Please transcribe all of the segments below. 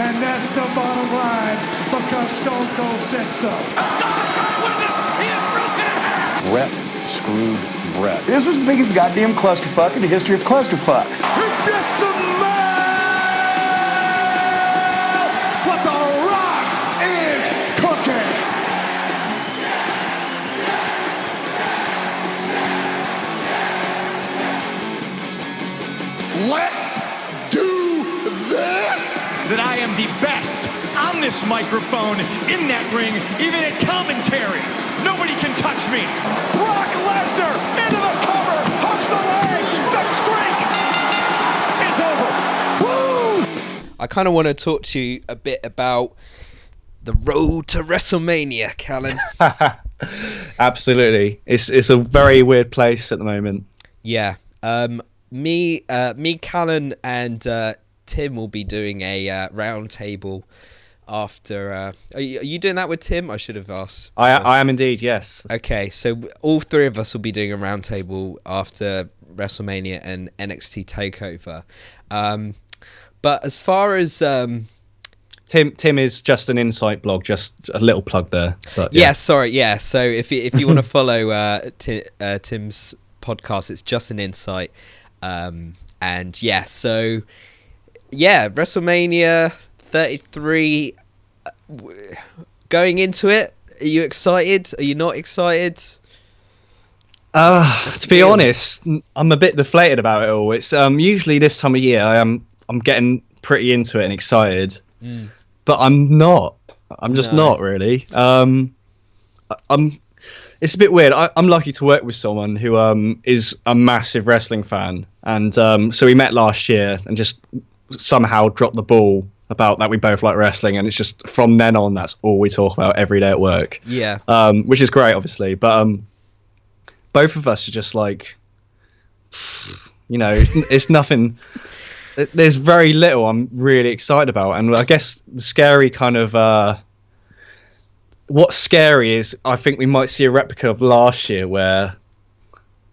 And that's the bottom line because Stone Cold said so. Brett screwed Brett. This was the biggest goddamn clusterfuck in the history of clusterfucks. It's a man! What the Rock is cooking! Let's do this! That I am the best on this microphone, in that ring, even at commentary. Nobody can touch me. Brock Lesnar into the cover, hooks the leg, the streak is over. Woo! I kind of want to talk to you a bit about the road to WrestleMania, Callan. Absolutely. It's a very weird place at the moment. Yeah. Me, Callan, and Tim will be doing a round table after. Are you doing that with Tim? I should have asked. I am indeed, yes. Okay, so all three of us will be doing a round table after WrestleMania and NXT Takeover. But as far as Tim is just an insight blog, just a little plug there. But, yeah, sorry, yeah. So if you want to follow Tim's podcast, it's just an insight. And yeah, so yeah, WrestleMania 33. Going into it, are you excited? Are you not excited? To be honest, I'm a bit deflated about it all. It's usually this time of year I'm getting pretty into it and excited, but I'm not. I'm just not really. It's a bit weird. I'm lucky to work with someone who is a massive wrestling fan, and so we met last year and just somehow dropped the ball about that we both like wrestling, and it's just from then on that's all we talk about every day at work. Yeah. Which is great, obviously, but both of us are just like, it's nothing. There's very little I'm really excited about, and I guess the scary kind of what's scary is I think we might see a replica of last year where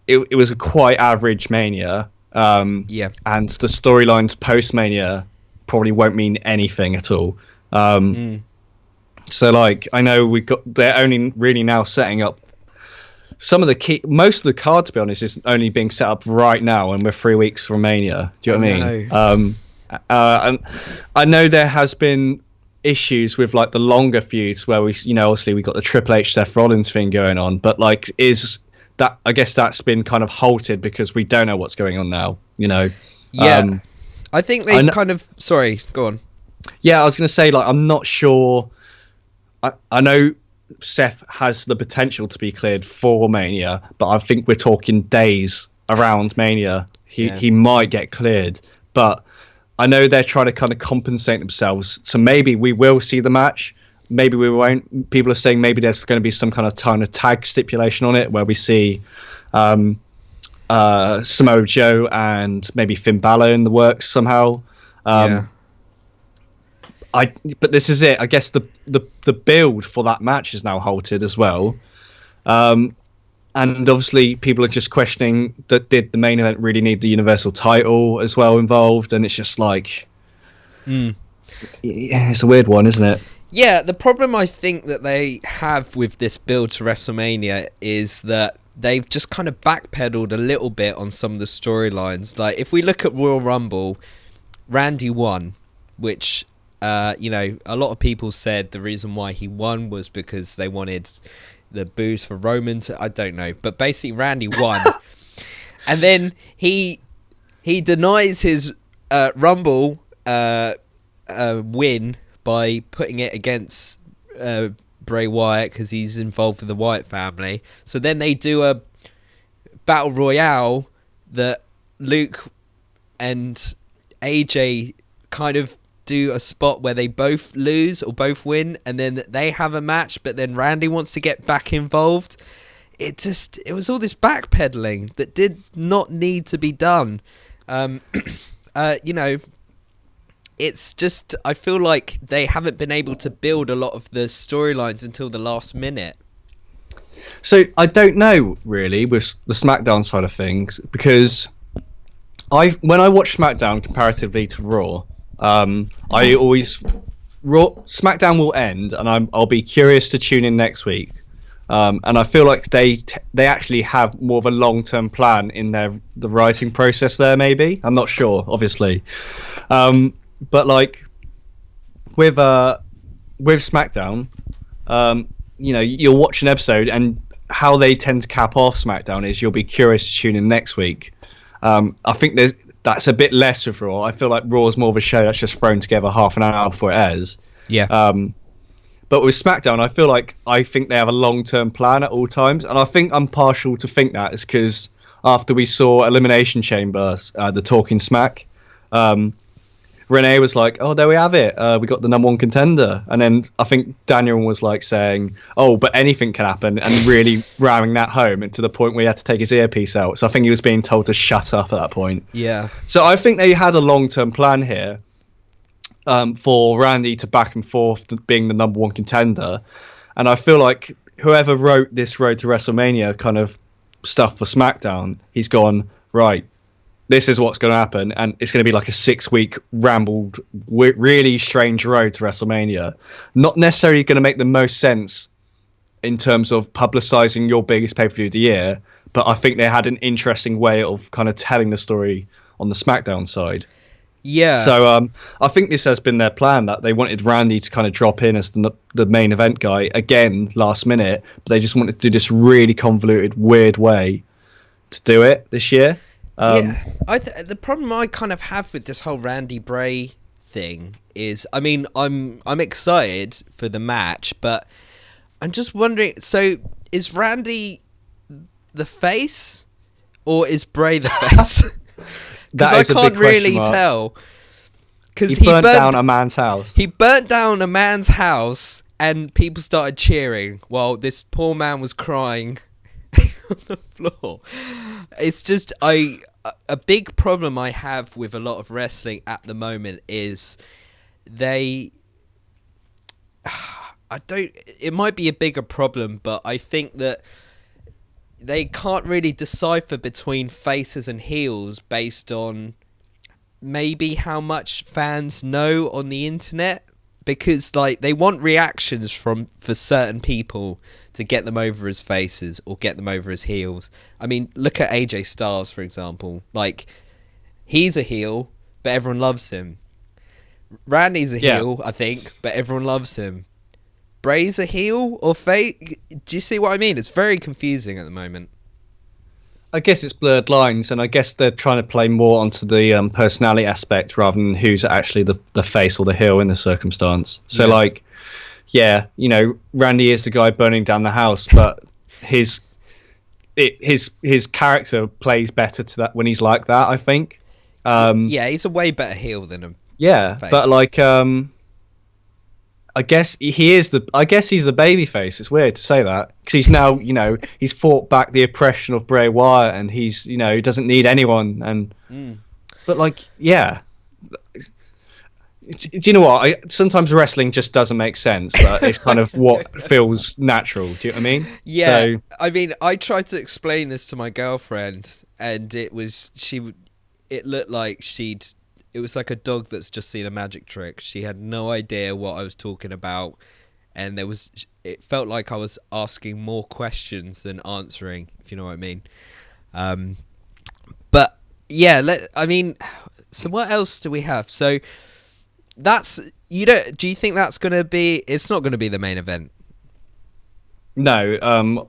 it was a quite average Mania. Yeah. And the storylines post Mania probably won't mean anything at all. So like I know they're only really now setting up some of the most of the card, to be honest, is only being set up right now, and we're 3 weeks from Mania. Do you know what I mean? And I know there has been issues with like the longer feuds where we, obviously we got the Triple H Seth Rollins thing going on, but like I guess that's been kind of halted because we don't know what's going on now. Yeah. I think they kind of. Sorry, go on. Yeah, I was going to say, like, I'm not sure. I know Seth has the potential to be cleared for Mania, but I think we're talking days around Mania. He might get cleared, but I know they're trying to kind of compensate themselves. So maybe we will see the match. Maybe we won't. People are saying maybe there's going to be some kind of tag stipulation on it where we see Samoa Joe and maybe Finn Balor in the works somehow. But this is it. I guess the build for that match is now halted as well. And obviously people are just questioning that did the main event really need the Universal title as well involved, and it's just like it's a weird one, isn't it? Yeah, the problem I think that they have with this build to WrestleMania is that they've just kind of backpedaled a little bit on some of the storylines. Like, if we look at Royal Rumble, Randy won, which, a lot of people said the reason why he won was because they wanted the booze for Roman I don't know. But basically, Randy won. And then he denies his Rumble win by putting it against Bray Wyatt because he's involved with the Wyatt family. So then they do a battle royale that Luke and AJ kind of do a spot where they both lose or both win, and then they have a match, but then Randy wants to get back involved. It was all this backpedaling that did not need to be done. It's just, I feel like they haven't been able to build a lot of the storylines until the last minute. So I don't know really with the SmackDown side of things, because when I watch SmackDown comparatively to Raw, I always SmackDown will end, and I'll be curious to tune in next week. And I feel like they actually have more of a long-term plan in the writing process there. Maybe, I'm not sure, obviously, but like with SmackDown, you'll watch an episode, and how they tend to cap off SmackDown is you'll be curious to tune in next week. I think that's a bit less with Raw. I feel like Raw is more of a show that's just thrown together half an hour before it airs. Yeah. But with SmackDown, I think they have a long-term plan at all times, and I think I'm partial to think that is because after we saw Elimination Chamber, the Talking Smack, Renee was like, "Oh, there we have it. We got the number one contender." And then I think Daniel was like saying, "Oh, but anything can happen," and really ramming that home, and to the point where he had to take his earpiece out. So I think he was being told to shut up at that point. Yeah. So I think they had a long-term plan here. For Randy to back and forth being the number one contender, and I feel like whoever wrote this Road to WrestleMania kind of stuff for SmackDown, he's gone, right, this is what's going to happen, and it's going to be like a 6-week rambled, really strange road to WrestleMania. Not necessarily going to make the most sense in terms of publicizing your biggest pay-per-view of the year, but I think they had an interesting way of kind of telling the story on the SmackDown side. Yeah. So I think this has been their plan, that they wanted Randy to kind of drop in as the main event guy again last minute, but they just wanted to do this really convoluted, weird way to do it this year. Yeah. The problem I kind of have with this whole Randy Bray thing is, I mean, I'm excited for the match, but I'm just wondering, so is Randy the face or is Bray the face? Because I can't really tell. Because he burnt down a man's house. He burnt down a man's house, and people started cheering while this poor man was crying on the floor. It's just a big problem I have with a lot of wrestling at the moment is it might be a bigger problem, but I think that they can't really decipher between faces and heels based on maybe how much fans know on the internet, because like they want reactions for certain people to get them over as faces or get them over as heels. I mean, look at AJ Styles, for example. Like, he's a heel, but everyone loves him. Randy's a heel, I think, but everyone loves him. Bray's a heel or fake? Do you see what I mean? It's very confusing at the moment. I guess it's blurred lines, and I guess they're trying to play more onto the personality aspect rather than who's actually the face or the heel in the circumstance. So, Randy is the guy burning down the house, but his character plays better to that when he's like that, I think. He's a way better heel than a face. But like I guess he's the baby face. It's weird to say that because he's now, he's fought back the oppression of Bray Wyatt, and he's, he doesn't need anyone. And but like, yeah, do you know what? Sometimes wrestling just doesn't make sense, but it's kind of what feels natural. Do you know what I mean? Yeah. So, I mean, I tried to explain this to my girlfriend, and it looked like it was like a dog that's just seen a magic trick. She had no idea what I was talking about, and it felt like I was asking more questions than answering, if you know what I mean. But yeah, so what else do we have? So do you think that's going to be, it's not going to be the main event? No,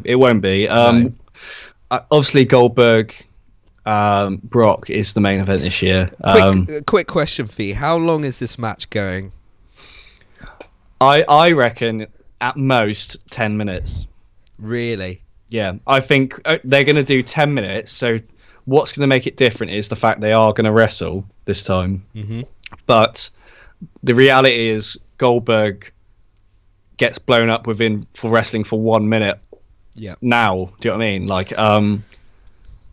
it won't be. No. Obviously Goldberg, Brock is the main event this year. Quick question for you. How long is this match going? I reckon at most 10 minutes. Really? Yeah, I think they're going to do 10 minutes. So what's going to make it different is the fact they are going to wrestle this time. Mm-hmm. But the reality is Goldberg gets blown up for wrestling for 1 minute. Yeah. Now, do you know what I mean? Like,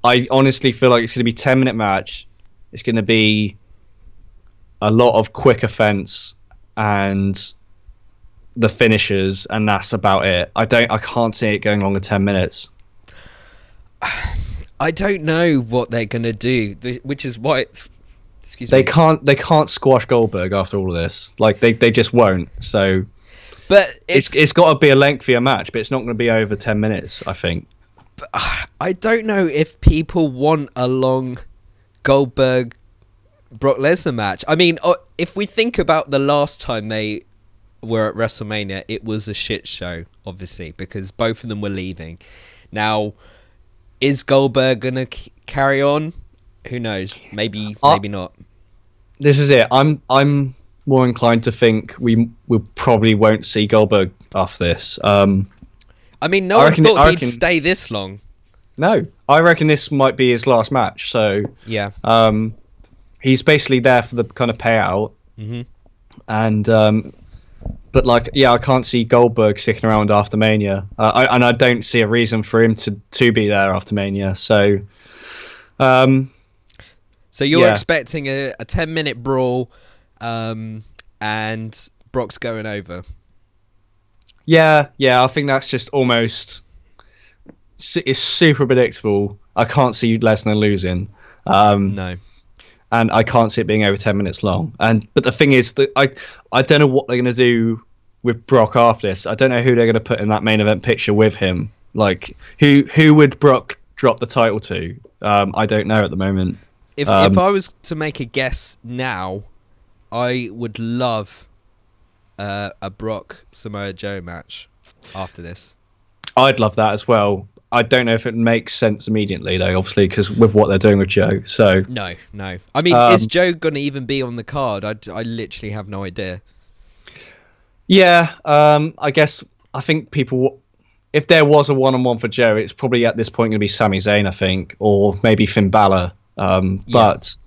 I honestly feel like it's going to be a 10-minute match. It's going to be a lot of quick offense and the finishers, and that's about it. I can't see it going longer than 10 minutes. I don't know what they're going to do, which is why it's Excuse they me. can't squash Goldberg after all of this. Like they just won't. So, But it's got to be a lengthier match, but it's not going to be over 10 minutes. I think. I don't know if people want a long Goldberg Brock Lesnar match. I mean, if we think about the last time they were at WrestleMania, it was a shit show, obviously, because both of them were leaving. Now, is Goldberg gonna carry on? Who knows? Maybe not. This is it. I'm more inclined to think we probably won't see Goldberg after this. I mean, no one thought he'd stay this long. No, I reckon this might be his last match. So yeah, he's basically there for the kind of payout, and but like, yeah, I can't see Goldberg sticking around after Mania, and I don't see a reason for him to be there after Mania. So, so you're expecting a 10-minute brawl, and Brock's going over. Yeah, I think that's just almost. It's super predictable. I can't see Lesnar losing. No. And I can't see it being over 10 minutes long. But the thing is that I don't know what they're going to do with Brock after this. I don't know who they're going to put in that main event picture with him. Like, who would Brock drop the title to? I don't know at the moment. If I was to make a guess now, I would love a Brock Samoa Joe match after this. I'd love that as well. I don't know if it makes sense immediately, though, obviously, because with what they're doing with Joe. So no. I mean, is Joe going to even be on the card? I literally have no idea. Yeah, I think people, if there was a one-on-one for Joe, it's probably at this point going to be Sami Zayn, I think, or maybe Finn Balor. But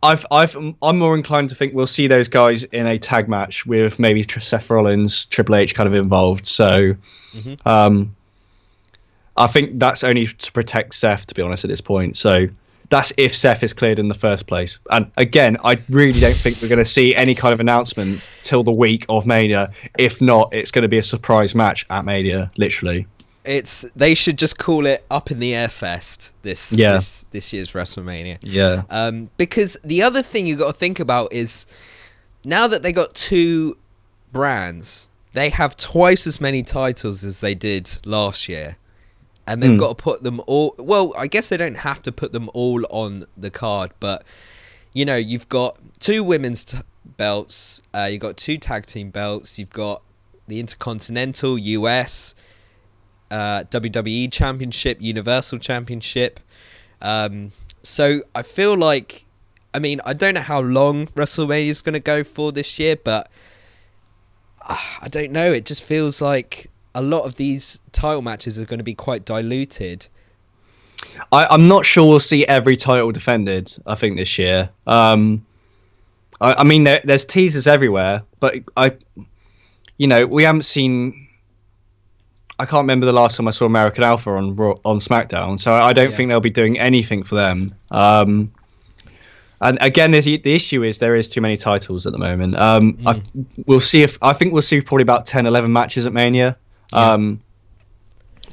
I'm more inclined to think we'll see those guys in a tag match with maybe Seth Rollins, Triple H kind of involved. So I think that's only to protect Seth, to be honest, at this point. So that's if Seth is cleared in the first place. And again, I really don't think we're going to see any kind of announcement till the week of Mania. If not, it's going to be a surprise match at Mania, literally. They should just call it Up in the Air Fest this year's WrestleMania. Yeah. Because the other thing you got to think about is now that they got two brands, they have twice as many titles as they did last year, and they've got to put them all. Well, I guess they don't have to put them all on the card, but you know, you've got two women's belts, you've got two tag team belts, you've got the Intercontinental, US. WWE Championship, Universal Championship. So I feel like, I mean, I don't know how long WrestleMania is going to go for this year, but I don't know. It just feels like a lot of these title matches are going to be quite diluted. I'm not sure we'll see every title defended, I think, this year. I mean, there's teasers everywhere, but we haven't seen. I can't remember the last time I saw American Alpha on SmackDown, so I don't think they'll be doing anything for them. And again, the issue is there is too many titles at the moment. I think we'll see probably about 10, 11 matches at Mania.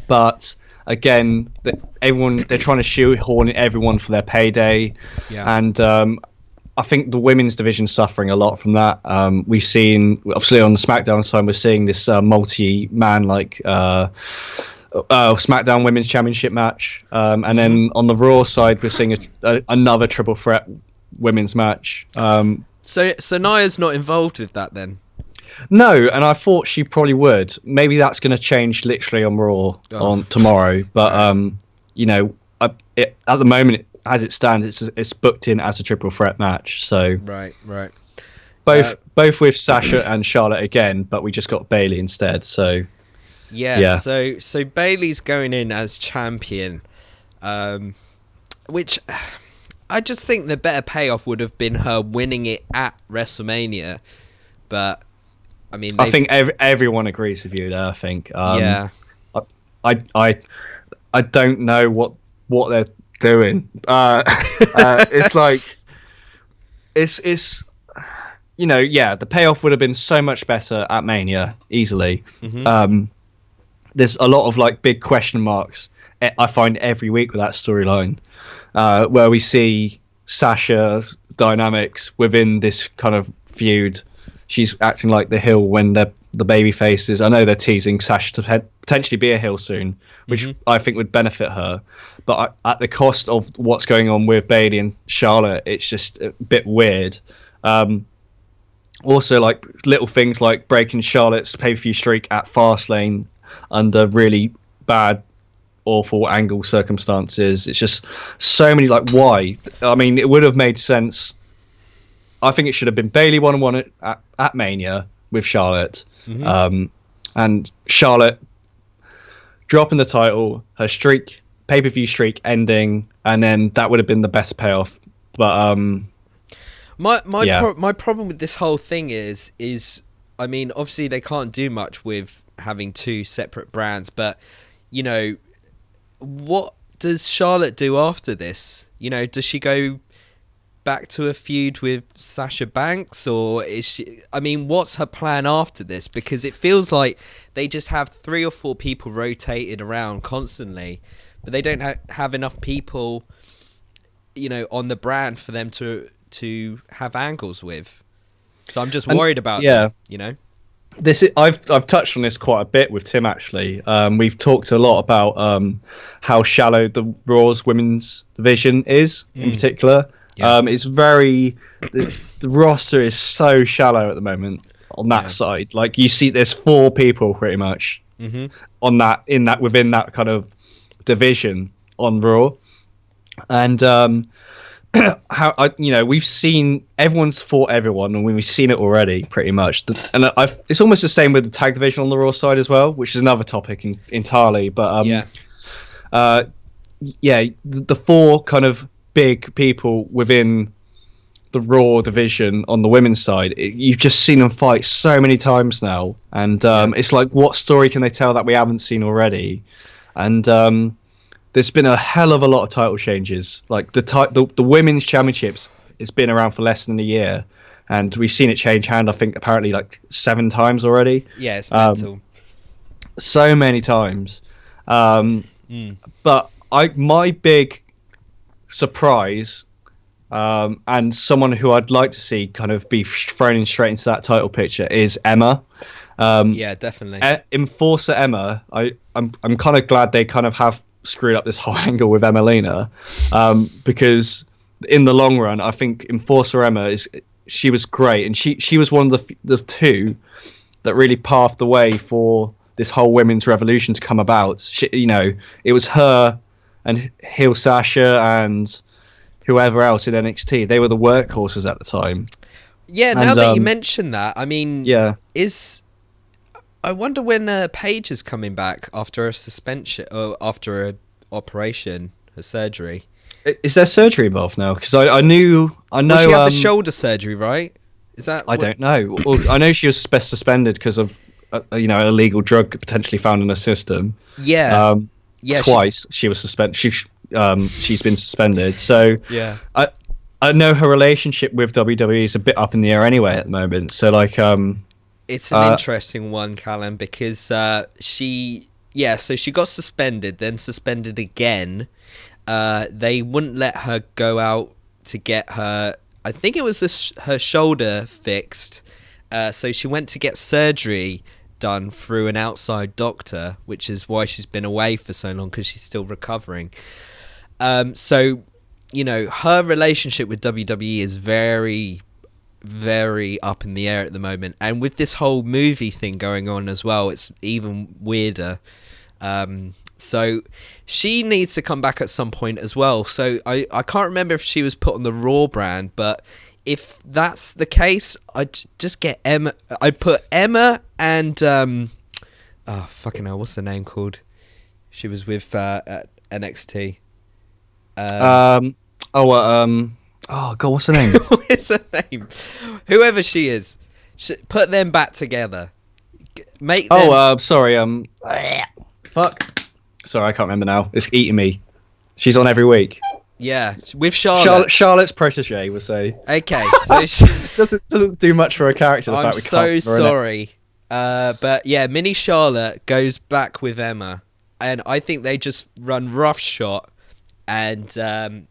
But again, they're trying to shoehorn everyone for their payday, and I think the women's division's suffering a lot from that. We've seen, obviously on the SmackDown side, we're seeing this multi-man SmackDown Women's Championship match, and then on the Raw side, we're seeing another triple threat women's match. So Nia's not involved with that then? No, and I thought she probably would. Maybe that's going to change literally on Raw on tomorrow, but at the moment, as it stands, it's booked in as a triple threat match. So right. Both with Sasha and Charlotte again, but we just got Bayley instead. So So Bayley's going in as champion, which I just think the better payoff would have been her winning it at WrestleMania. But I mean, I think everyone agrees with you there. I think. I don't know what they're doing. It's like it's the payoff would have been so much better at Mania easily. There's a lot of big question marks I find every week with that storyline, where we see Sasha dynamics within this kind of feud. She's acting like the heel when they're the baby faces. I know they're teasing Sasha to potentially be a heel soon, which I think would benefit her. But at the cost of what's going on with Bayley and Charlotte, it's just a bit weird. Also, like little things like breaking Charlotte's pay-per-view streak at Fastlane under really bad, awful angle circumstances. It's just so many, like, why? I mean, it would have made sense. I think it should have been Bayley 1-on-1 at Mania with Charlotte. And Charlotte dropping the title, her streak, pay-per-view streak ending, and then that would have been the best payoff. But my problem with this whole thing is I mean, obviously they can't do much with having two separate brands, but you know, what does Charlotte do after this? You know, does she go back to a feud with Sasha Banks, or is she, I mean, what's her plan after this? Because it feels like they just have 3 or 4 people rotated around constantly, but they don't have enough people, you know, on the brand for them to have angles with. So I'm just worried about them, you know. This is, I've touched on this quite a bit with Tim, actually. We've talked a lot about how shallow the Raw's women's division is in particular. It's very, the roster is so shallow at the moment on that side. Like, you see there's 4 people pretty much on that, within that kind of division on Raw. And we've seen everyone's fought everyone, and we've seen it already pretty much. It's almost the same with the tag division on the Raw side as well, which is another topic entirely. But the 4 kind of big people within the Raw division on the women's side, you've just seen them fight so many times now, and it's like, what story can they tell that we haven't seen already? And there's been a hell of a lot of title changes. Like the women's championships, it's been around for less than a year, and we've seen it change hand, I think, apparently like 7 times already. Yeah, it's mental. So many times. But my big surprise, and someone who I'd like to see kind of be thrown in straight into that title picture, is Emma. Yeah, definitely. Enforcer Emma. I'm kind of glad they kind of have screwed up this whole angle with Emelina, because in the long run, I think Enforcer Emma she was great, and she was one of the 2 that really paved the way for this whole women's revolution to come about. You know, it was her and heel Sasha and whoever else in NXT. They were the workhorses at the time. Yeah, now that you mention that, I mean, I wonder when Paige is coming back after a suspension, or after a operation, a surgery. Is there surgery involved now? Because I know. Well, she had the shoulder surgery, right? Is that? I don't know. Well, I know she was suspended because of an illegal drug potentially found in her system. Yeah. Twice she was suspended. She's been suspended. So yeah. I know her relationship with WWE is a bit up in the air anyway at the moment. So like it's an interesting one, Callan, because she got suspended, then suspended again. They wouldn't let her go out to get her, I think it was her shoulder fixed. So she went to get surgery done through an outside doctor, which is why she's been away for so long, because she's still recovering. So, you know, her relationship with WWE is very, very up in the air at the moment, and with this whole movie thing going on as well, it's even weirder. So she needs to come back at some point as well. So I can't remember if she was put on the Raw brand, but if that's the case, I'd just get Emma. I'd put Emma and oh fucking hell, what's the name called? She was with at NXT. Oh god, what's her name? What's her name? Whoever she is, put them back together. Make them... sorry. Fuck. Sorry, I can't remember now. It's eating me. She's on every week. Yeah, with Charlotte. Charlotte's protege, we'll say. Okay, so doesn't do much for her character. I'm so sorry, but yeah, Mini Charlotte goes back with Emma, and I think they just run roughshod, and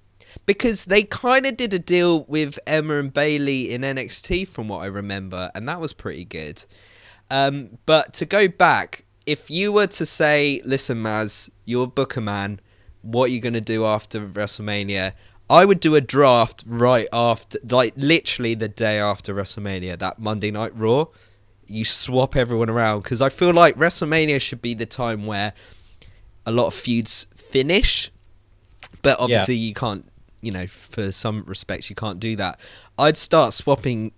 because they kind of did a deal with Emma and Bailey in NXT from what I remember, and that was pretty good. But to go back, if you were to say, listen, Mazz, you're a booker man, what are you going to do after WrestleMania? I would do a draft right after, like literally the day after WrestleMania, that Monday Night Raw. You swap everyone around, because I feel like WrestleMania should be the time where a lot of feuds finish, but obviously you can't, for some respects you can't do that. I'd start swapping,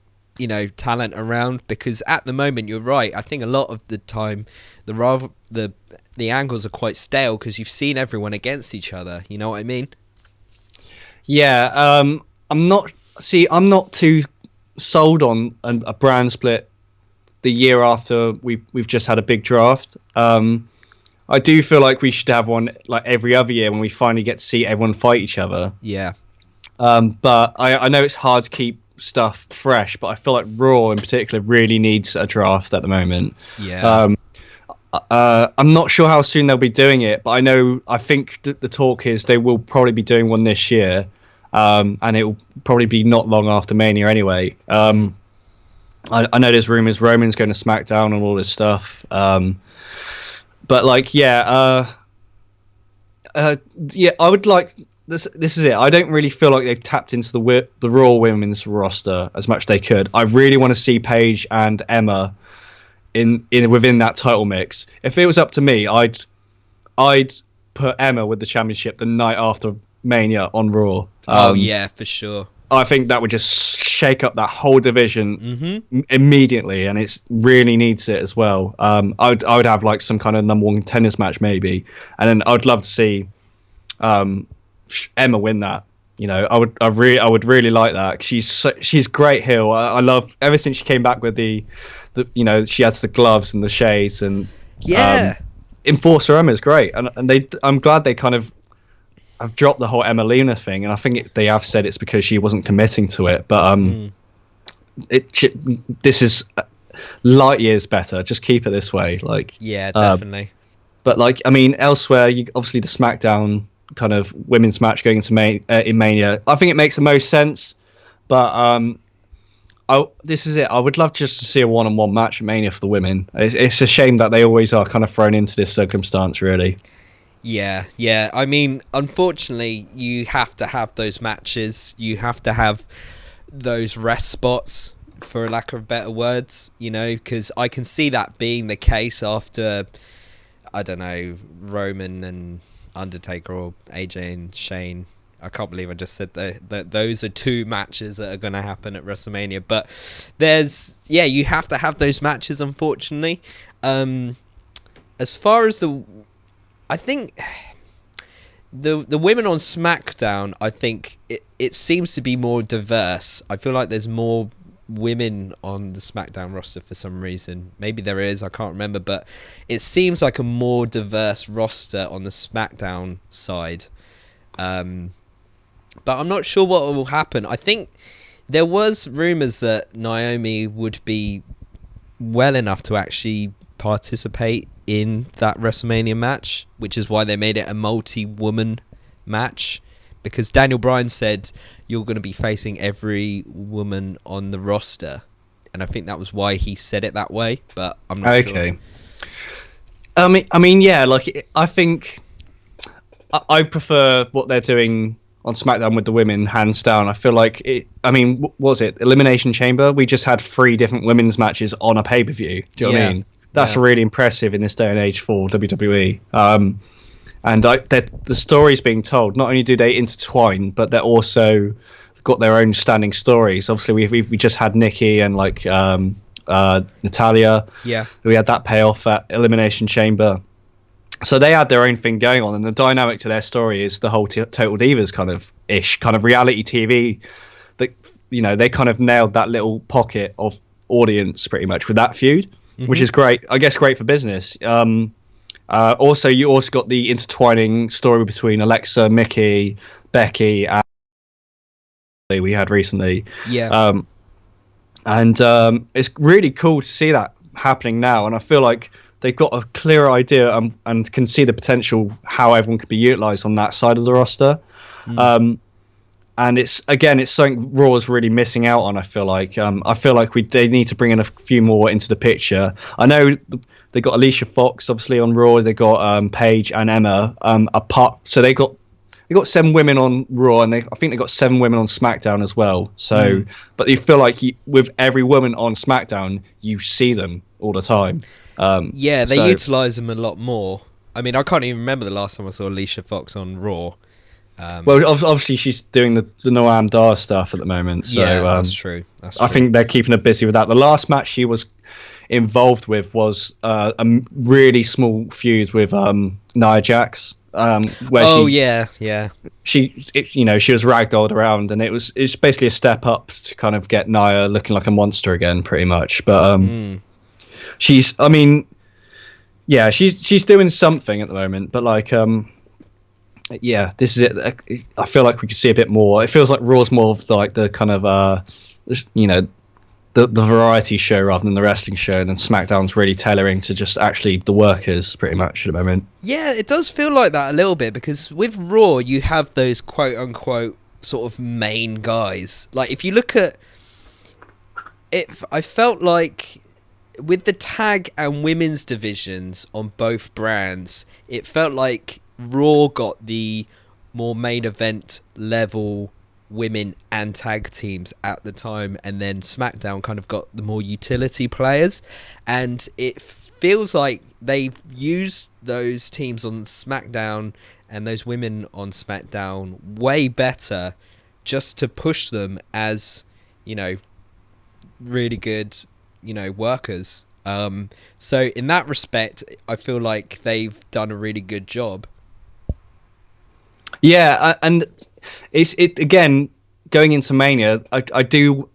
talent around, because at the moment, you're right, I think a lot of the time the angles are quite stale because you've seen everyone against each other, you know what I mean? Yeah, I'm not too sold on a brand split the year after we've just had a big draft. I do feel like we should have one like every other year when we finally get to see everyone fight each other. Yeah. But I know it's hard to keep stuff fresh, but I feel like Raw in particular really needs a draft at the moment. Yeah. I'm not sure how soon they'll be doing it, but I think the talk is they will probably be doing one this year, and it will probably be not long after Mania anyway. I know there's rumors Roman's going to SmackDown and all this stuff. But like, I would like this. This is it. I don't really feel like they've tapped into the Raw women's roster as much as they could. I really want to see Paige and Emma in within that title mix. If it was up to me, I'd put Emma with the championship the night after Mania on Raw. Oh yeah, for sure. I think that would just shake up that whole division immediately, and it really needs it as well. I would have like some kind of number one contenders match maybe, and then I would love to see Emma win that. I would really like that. She's great heel. I love ever since she came back with the she has the gloves and the shades, and Enforcer Emma is great, and I'm glad they kind of I've dropped the whole Emma Lena thing, and I think they have said it's because she wasn't committing to it. But this is light years better. Just keep it this way. Like, yeah, definitely. But like, I mean, elsewhere, obviously the SmackDown kind of women's match going into in Mania, I think it makes the most sense. But this is it. I would love just to see a one-on-one match at Mania for the women. It's a shame that they always are kind of thrown into this circumstance, really. Yeah. I mean, unfortunately, you have to have those matches. You have to have those rest spots, for lack of better words, because I can see that being the case after, I don't know, Roman and Undertaker or AJ and Shane. I can't believe I just said that those are two matches that are going to happen at WrestleMania. But you have to have those matches, unfortunately. As far as I think the women on SmackDown, I think it seems to be more diverse. I feel like there's more women on the SmackDown roster for some reason. Maybe there is, I can't remember, but it seems like a more diverse roster on the SmackDown side. But I'm not sure what will happen. I think there was rumours that Naomi would be well enough to actually participate in that WrestleMania match, which is why they made it a multi-woman match, because Daniel Bryan said you're going to be facing every woman on the roster, and I think that was why he said it that way, but I'm not sure. I mean, yeah, like I think I prefer what they're doing on SmackDown with the women, hands down. I feel like what was it? Elimination Chamber? We just had 3 different women's matches on a pay-per-view. Do you know what I mean? That's really impressive in this day and age for WWE. And the stories being told, not only do they intertwine, but they're also got their own standing stories. Obviously, we just had Nikki and like Natalia. Yeah, we had that payoff at Elimination Chamber. So they had their own thing going on, and the dynamic to their story is the whole Total Divas kind of reality TV. That they kind of nailed that little pocket of audience pretty much with that feud. Which is great. I guess great for business. Also, you also got the intertwining story between Alexa, Mickey, Becky, and we had recently. Yeah. It's really cool to see that happening now, and I feel like they've got a clear idea and can see the potential how everyone could be utilised on that side of the roster. and it's something Raw's really missing out on. I feel like they need to bring in a few more into the picture. I know they got Alicia Fox obviously on Raw. They got Paige and Emma apart. So they got 7 women on Raw, and I think they got 7 women on SmackDown as well. So, but you feel like with every woman on SmackDown, you see them all the time. They utilize them a lot more. I mean, I can't even remember the last time I saw Alicia Fox on Raw. Well, obviously she's doing the Noam Dar stuff at the moment. So, that's true. I think they're keeping her busy with that. The last match she was involved with was a really small feud with Nia Jax. She was ragdolled around, and it's basically a step up to kind of get Nia looking like a monster again, pretty much. But she's doing something at the moment. But like, this is it. I feel like we could see a bit more. It feels like Raw's more of like the kind of the variety show rather than the wrestling show, and then SmackDown's really tailoring to just actually the workers pretty much at the moment. Yeah, it does feel like that a little bit, because with Raw you have those quote unquote sort of main guys. Like if you look at it, I felt like with the tag and women's divisions on both brands, it felt like Raw got the more main event level women and tag teams at the time, and then SmackDown kind of got the more utility players, and it feels like they've used those teams on SmackDown and those women on SmackDown way better, just to push them as, you know, really good, you know, workers. So in that respect, I feel like they've done a really good job. Yeah, and it again going into Mania. I do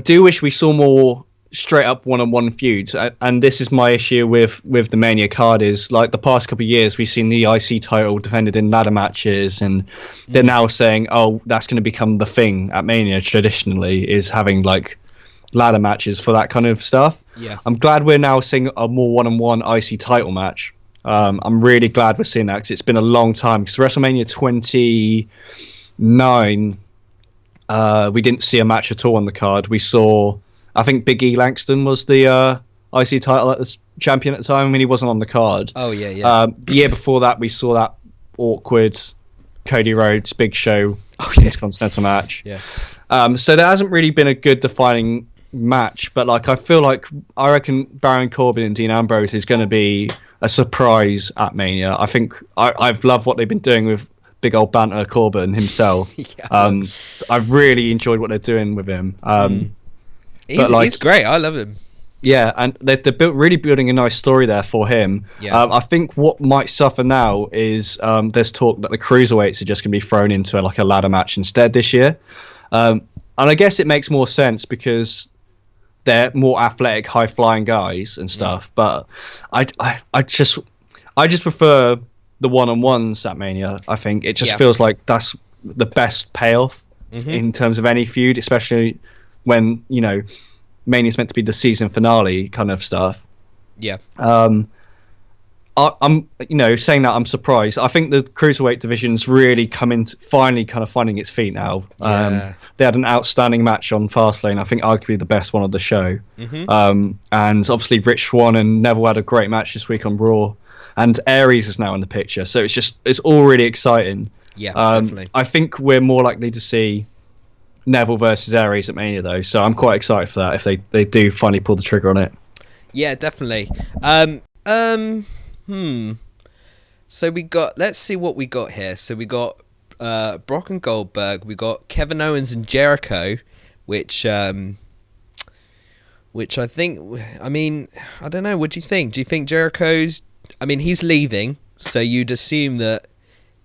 wish we saw more straight up one-on-one feuds, and this is my issue with the Mania card. Is like the past couple of years we've seen the IC title defended in ladder matches, and they're now saying, oh, that's going to become the thing at Mania traditionally, is having like ladder matches for that kind of stuff. Yeah, I'm glad we're now seeing a more one-on-one IC title match. I'm really glad we're seeing that, because it's been a long time. Because WrestleMania 29, we didn't see a match at all on the card. We saw, I think Big E Langston was the IC title champion at the time. I mean, he wasn't on the card. Oh yeah. The year before that, we saw that awkward Cody Rhodes Big Show Intercontinental match. Yeah. So there hasn't really been a good defining match, but like I reckon Baron Corbin and Dean Ambrose is going to be a surprise at Mania. I think I've loved what they've been doing with big old Banter Corbin himself. Yeah. I've really enjoyed what they're doing with him. He's great. I love him. Yeah, and they're really building a nice story there for him. Yeah. I think what might suffer now is there's talk that the cruiserweights are just going to be thrown into like a ladder match instead this year. And I guess it makes more sense because they're more athletic, high-flying guys and stuff. But I just prefer the one-on-ones at Mania. I think it just feels like that's the best payoff in terms of any feud, especially when, you know, Mania's meant to be the season finale kind of stuff. Yeah. I'm saying that I'm surprised. I think the cruiserweight division's really finally kind of finding its feet now. Yeah. They had an outstanding match on Fastlane. I think arguably the best one of the show. And obviously Rich Swann and Neville had a great match this week on Raw. And Aries is now in the picture, so it's all really exciting. Yeah, definitely. I think we're more likely to see Neville versus Aries at Mania though, so I'm quite excited for that if they do finally pull the trigger on it. Yeah, definitely. So let's see what we got here. So we got Brock and Goldberg. We got Kevin Owens and Jericho, which I think, I mean, I don't know. What do you think? Do you think Jericho's? I mean, he's leaving, so you'd assume that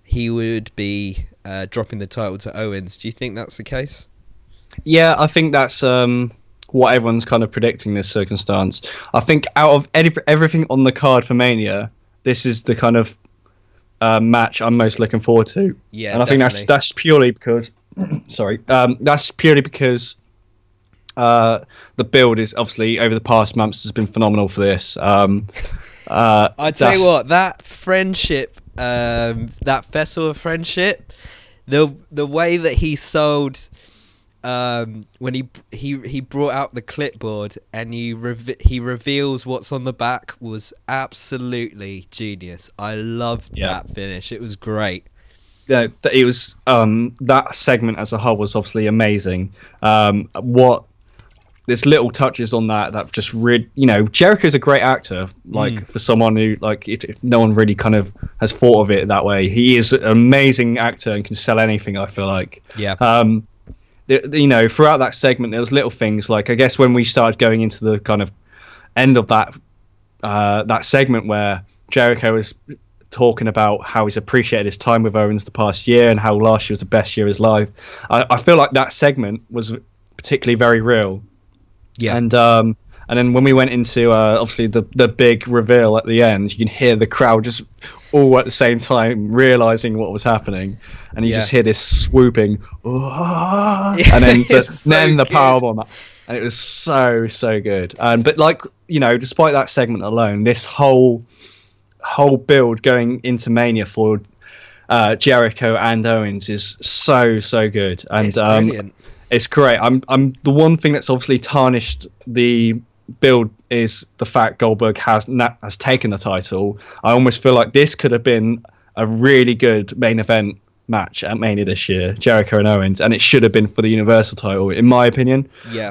he would be dropping the title to Owens. Do you think that's the case? Yeah, I think that's what everyone's kind of predicting this circumstance. I think out of everything on the card for Mania, this is the kind of match I'm most looking forward to. Yeah, and I think that's purely because, that's purely because the build is obviously over the past months has been phenomenal for this. I tell you what, that friendship, that festival of friendship, the way that he sold when he brought out the clipboard and he reveals what's on the back was absolutely genius. I loved that finish. It was great. Yeah, it was that segment as a whole was obviously amazing. What there's little touches on that just really, Jericho's a great actor. Like for someone who if no one really kind of has thought of it that way, he is an amazing actor and can sell anything. I feel like. Yeah. Throughout that segment, there was little things like I guess when we started going into the kind of end of that segment where Jericho was talking about how he's appreciated his time with Owens the past year and how last year was the best year of his life. I feel like that segment was particularly very real. Yeah. And then when we went into obviously the big reveal at the end, you can hear the crowd just all at the same time realizing what was happening, and you just hear this swooping, and then the powerbomb, and it was so good. But despite that segment alone, this whole build going into Mania for Jericho and Owens is so good, and it's brilliant. It's great. I'm the one thing that's obviously tarnished the build is the fact Goldberg has taken the title. I almost feel like this could have been a really good main event match at Mania this year, Jericho and Owens, and it should have been for the Universal title, in my opinion. Yeah.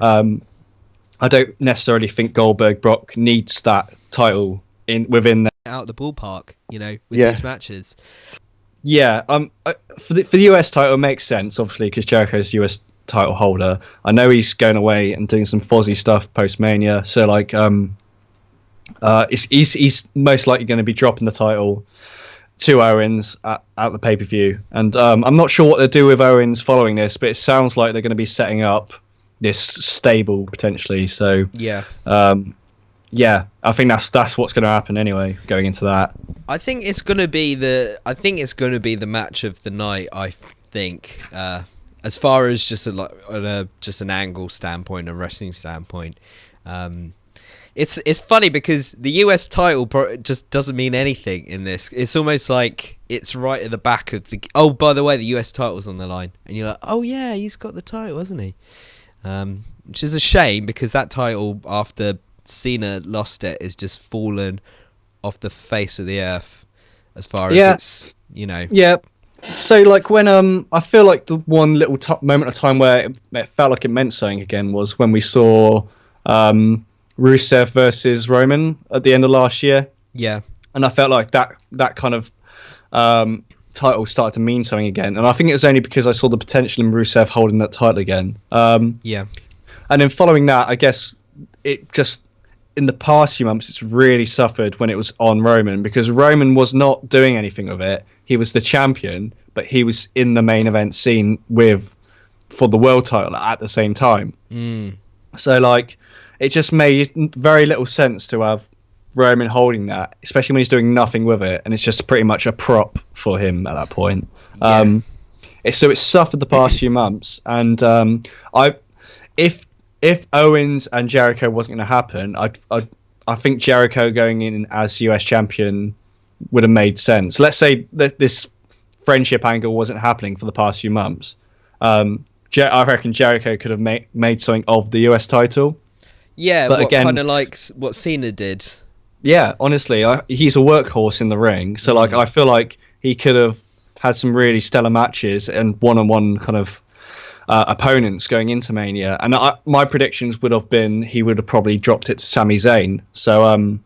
I don't necessarily think Goldberg Brock needs that title within out the ballpark, with these matches. Yeah. For the US title, it makes sense obviously because Jericho's US title holder. I know he's going away and doing some Fozzy stuff post Mania, so he's most likely going to be dropping the title to Owens at the pay-per-view, and I'm not sure what they'll do with Owens following this, but it sounds like they're going to be setting up this stable potentially. So I think that's what's going to happen anyway going into that. I think it's going to be the match of the night. I think as far as just just an angle standpoint, a wrestling standpoint, it's funny because the US title just doesn't mean anything in this. It's almost like it's right at the back of the. Oh, by the way, the US title's on the line, and you're like, oh yeah, he's got the title, hasn't he? Which is a shame because that title after Cena lost it is just fallen off the face of the earth as far as it's Yeah. So when I feel like the one little moment of time where it felt like it meant something again was when we saw Rusev versus Roman at the end of last year. Yeah. And I felt like that kind of title started to mean something again. And I think it was only because I saw the potential in Rusev holding that title again. Yeah. And then following that, I guess it just in the past few months it's really suffered when it was on Roman because Roman was not doing anything with it. He was the champion, but he was in the main event scene for the world title at the same time. So it just made very little sense to have Roman holding that, especially when he's doing nothing with it, and it's just pretty much a prop for him at that point. Yeah. So it's suffered the past few months, and if Owens and Jericho wasn't going to happen, I think Jericho going in as US champion would have made sense. Let's say that this friendship angle wasn't happening for the past few months. I reckon Jericho could have made something of the US title. Yeah, but again, kind of like what Cena did. Yeah, honestly, he's a workhorse in the ring. So I feel like he could have had some really stellar matches and one-on-one kind of opponents going into Mania. And my predictions would have been he would have probably dropped it to Sami Zayn. So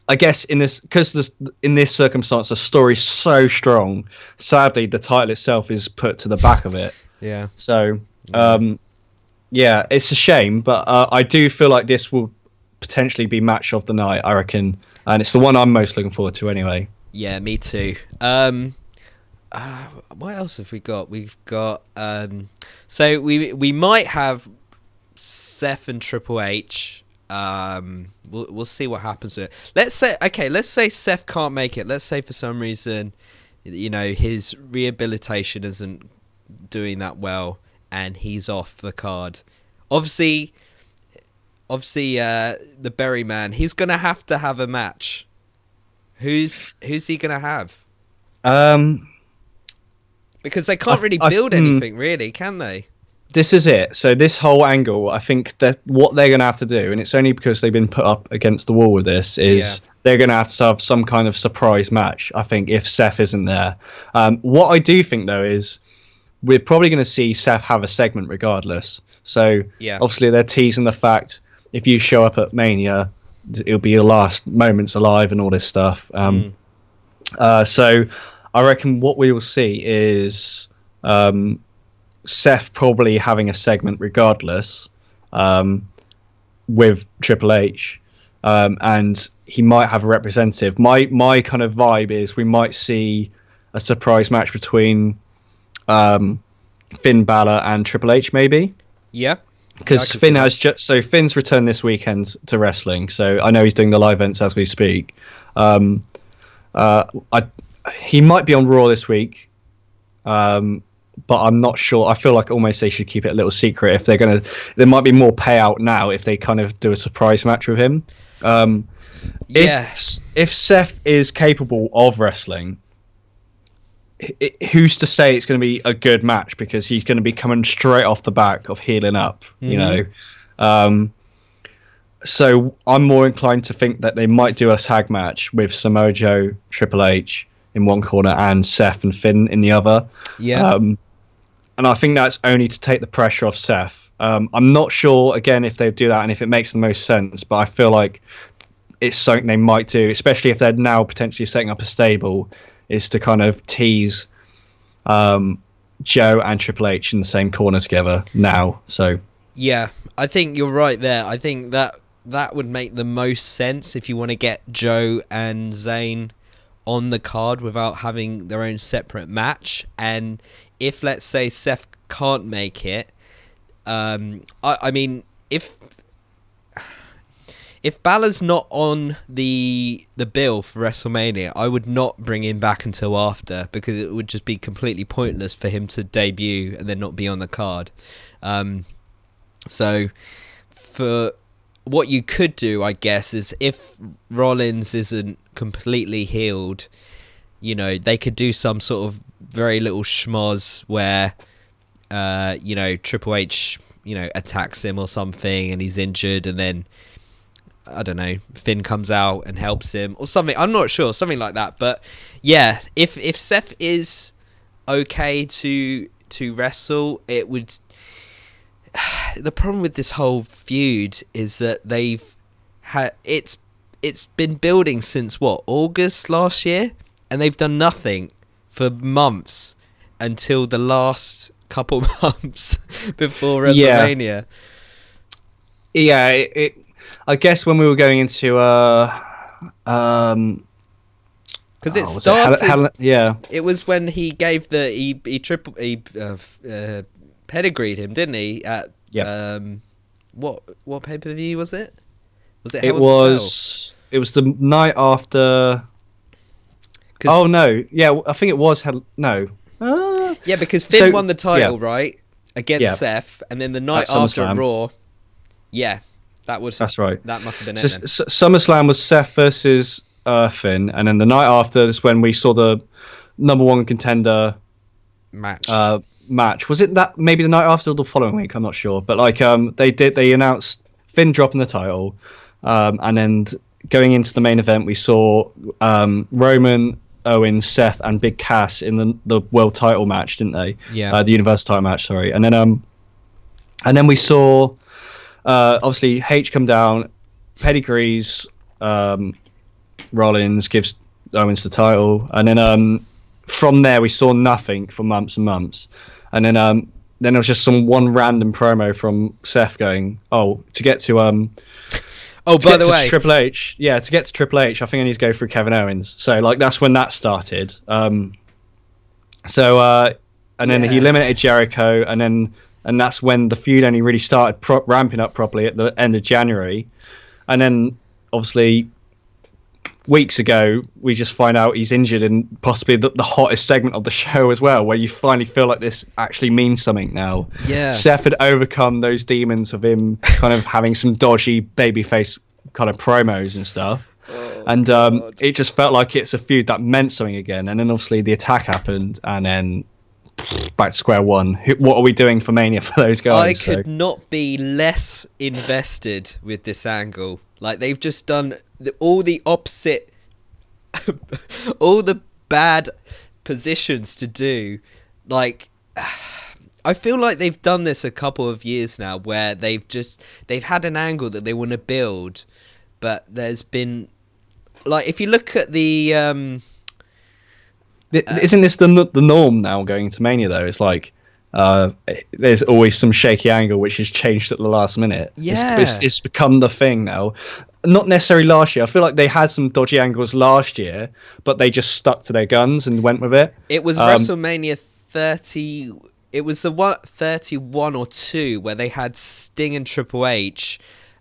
I guess in this circumstance the story's so strong, sadly the title itself is put to the back of it. Yeah. So it's a shame, but I do feel like this will potentially be match of the night, I reckon, and it's the one I'm most looking forward to anyway. Yeah, me too. What else have we got? We've got so we might have Seth and Triple H. We'll see what happens with it. Let's say Seth can't make it. Let's say for some reason, his rehabilitation isn't doing that well, and he's off the card. Obviously, the Berry Man, he's gonna have to have a match. Who's he gonna have? Because they can't really build anything, really, can they? This is it. So this whole angle, I think that what they're going to have to do, and it's only because they've been put up against the wall with this, is they're going to have some kind of surprise match, I think, if Seth isn't there. What I do think, though, is we're probably going to see Seth have a segment regardless. So obviously they're teasing the fact if you show up at Mania, it'll be your last moments alive and all this stuff. So I reckon what we will see is Seth probably having a segment regardless with Triple H, and he might have a representative. My kind of vibe is we might see a surprise match between Finn Balor and Triple H, maybe. Yeah. Because Finn has Finn's returned this weekend to wrestling, so I know he's doing the live events as we speak. He might be on Raw this week, but I'm not sure. I feel like almost they should keep it a little secret if they're gonna. There might be more payout now if they kind of do a surprise match with him. If Seth is capable of wrestling, who's to say it's going to be a good match, because he's going to be coming straight off the back of healing up, you know. So I'm more inclined to think that they might do a tag match with Samoa Joe, Triple H in one corner and Seth and Finn in the other. And I think that's only to take the pressure off Seth. I'm not sure, again, if they do that and if it makes the most sense, but I feel like it's something they might do, especially if they're now potentially setting up a stable, is to kind of tease Joe and Triple H in the same corner together now. So yeah, I think you're right there. I think that would make the most sense if you want to get Joe and Zayn on the card without having their own separate match. And if, let's say, Seth can't make it, I mean, if Balor's not on the bill for WrestleMania, I would not bring him back until after, because it would just be completely pointless for him to debut and then not be on the card. So for what you could do, I guess, is if Rollins isn't completely healed, you know, they could do some sort of very little schmoz where, you know, Triple H, you know, attacks him or something and he's injured, and then, I don't know, Finn comes out and helps him or something. I'm not sure, something like that. But yeah, if Seth is okay to wrestle, it would. The problem with this whole feud is that they've had it's been building since what, August last year, and they've done nothing for months until the last couple months before WrestleMania. Yeah, I guess when we were going into because it started. It was when he gave he pedigreed him, didn't he? At what pay-per-view was it? Was it? It was the night after. Oh no! Yeah, I think it was. Yeah, because Finn won the title right against Seth, and then the night after Raw. Yeah. That's right. That must have been it. SummerSlam was Seth versus Finn, and then the night after is when we saw the number one contender match. Was it that maybe the night after or the following week? I'm not sure, but like they announced Finn dropping the title, and then going into the main event we saw Roman, Owens, Seth, and Big Cass in the world title match, didn't they? Yeah. The Universal title match. Sorry, and then we saw. Obviously, H come down, pedigrees, Rollins gives Owens the title, and then from there we saw nothing for months and months, and then it was just one random promo from Seth going, to get to by the way, Triple H, to get to Triple H, I think I need to go through Kevin Owens. So like that's when that started. And then he eliminated Jericho, and that's when the feud only really started ramping up properly at the end of January. And then, obviously, weeks ago, we just find out he's injured in possibly the hottest segment of the show as well, where you finally feel like this actually means something now. Yeah. Seth had overcome those demons of him kind of having some dodgy babyface kind of promos and stuff. and it just felt like it's a feud that meant something again. And then obviously the attack happened, and then back to square one. What are we doing for Mania for those guys? I could not be less invested with this angle. Like, they've just done all the opposite, all the bad positions to do. Like, I feel like they've done this a couple of years now, where they've had an angle that they want to build, but there's been, like, if you look at the isn't this the norm now going into Mania though? It's like there's always some shaky angle which is changed at the last minute. Yeah, it's become the thing now. Not necessarily last year. I feel like they had some dodgy angles last year, but they just stuck to their guns and went with it. It was WrestleMania 30. It was the 31 or 2 where they had Sting and Triple H,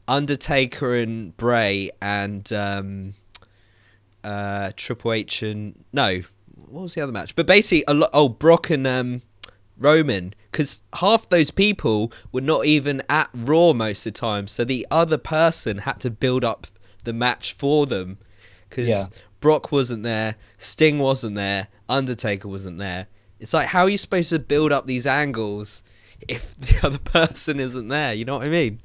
Undertaker and Bray, and Triple H and what was the other match? But basically, Brock and Roman, because half those people were not even at Raw most of the time, so the other person had to build up the match for them, because Brock wasn't there, Sting wasn't there, Undertaker wasn't there. It's like, how are you supposed to build up these angles if the other person isn't there? You know what I mean?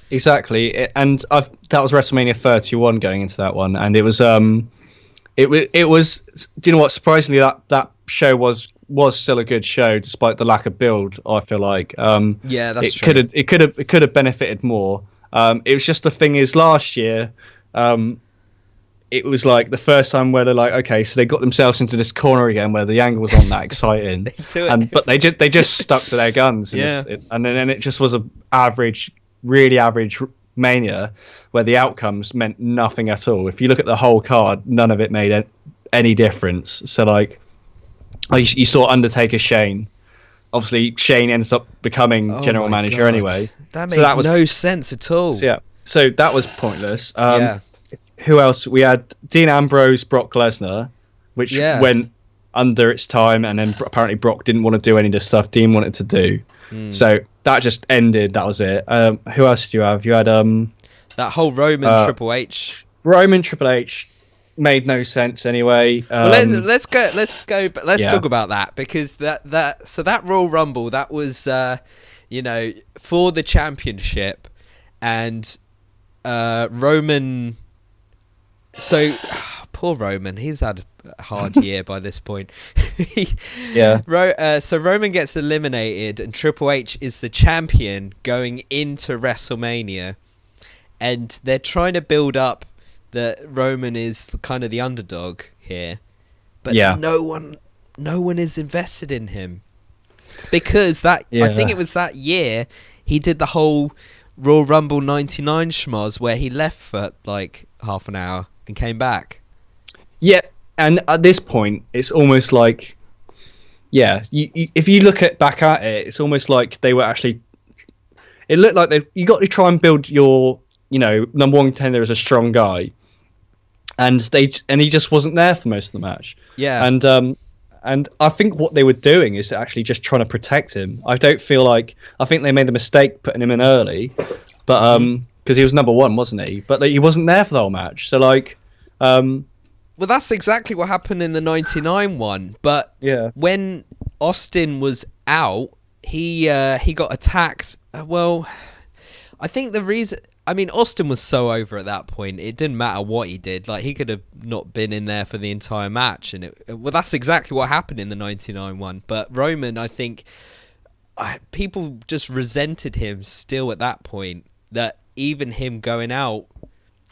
Exactly. And that was WrestleMania 31 going into that one, and it was it was. Do you know what? Surprisingly, that show was still a good show despite the lack of build. I feel like yeah, that's true. It could have benefited more. It was just the thing is last year. It was like the first time where they're like, okay, so they got themselves into this corner again where the angle wasn't that exciting, but they just stuck to their guns, and then it just was a really average Mania where the outcomes meant nothing at all. If you look at the whole card, none of it made any difference. So like, you saw Undertaker Shane. Obviously, Shane ends up becoming general manager anyway. That made no sense at all. So that was pointless. Who else? We had Dean Ambrose, Brock Lesnar, which went under its time, and then apparently Brock didn't want to do any of the stuff Dean wanted to do. So that just ended. That was it. Who else do you have? You had that whole Roman Triple H. Roman Triple H made no sense anyway. Let's talk about that, because that Royal Rumble, that was for the championship, and Roman. So poor Roman, he's had a hard year by this point. So Roman gets eliminated, and Triple H is the champion going into WrestleMania, and they're trying to build up that Roman is kind of the underdog here, but no one is invested in him, because I think it was that year he did the whole Royal Rumble 99 schmoz where he left for like half an hour and came back. Yeah, and at this point, it's almost like, if you look back at it, it's almost like they were actually. It looked like you got to try and build your, number one contender as a strong guy, and he just wasn't there for most of the match. Yeah, and I think what they were doing is actually just trying to protect him. I think they made the mistake putting him in early, but because he was number one, wasn't he? But he wasn't there for the whole match. So like, well, that's exactly what happened in the 99 one. But when Austin was out, he got attacked. Well, I think the reason. I mean, Austin was so over at that point. It didn't matter what he did. Like, he could have not been in there for the entire match, and that's exactly what happened in the 99 one. But Roman, I think, people just resented him still at that point. That even him going out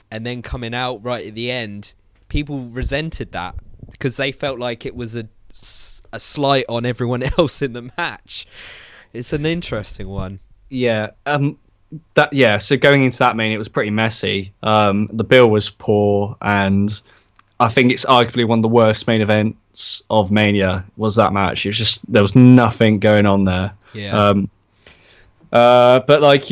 and then coming out right at the end, people resented that because they felt like it was a slight on everyone else in the match. It's an interesting one. Yeah. So going into that Mania, it was pretty messy. The bill was poor, and I think it's arguably one of the worst main events of Mania was that match. It was just, there was nothing going on there. Yeah. But like,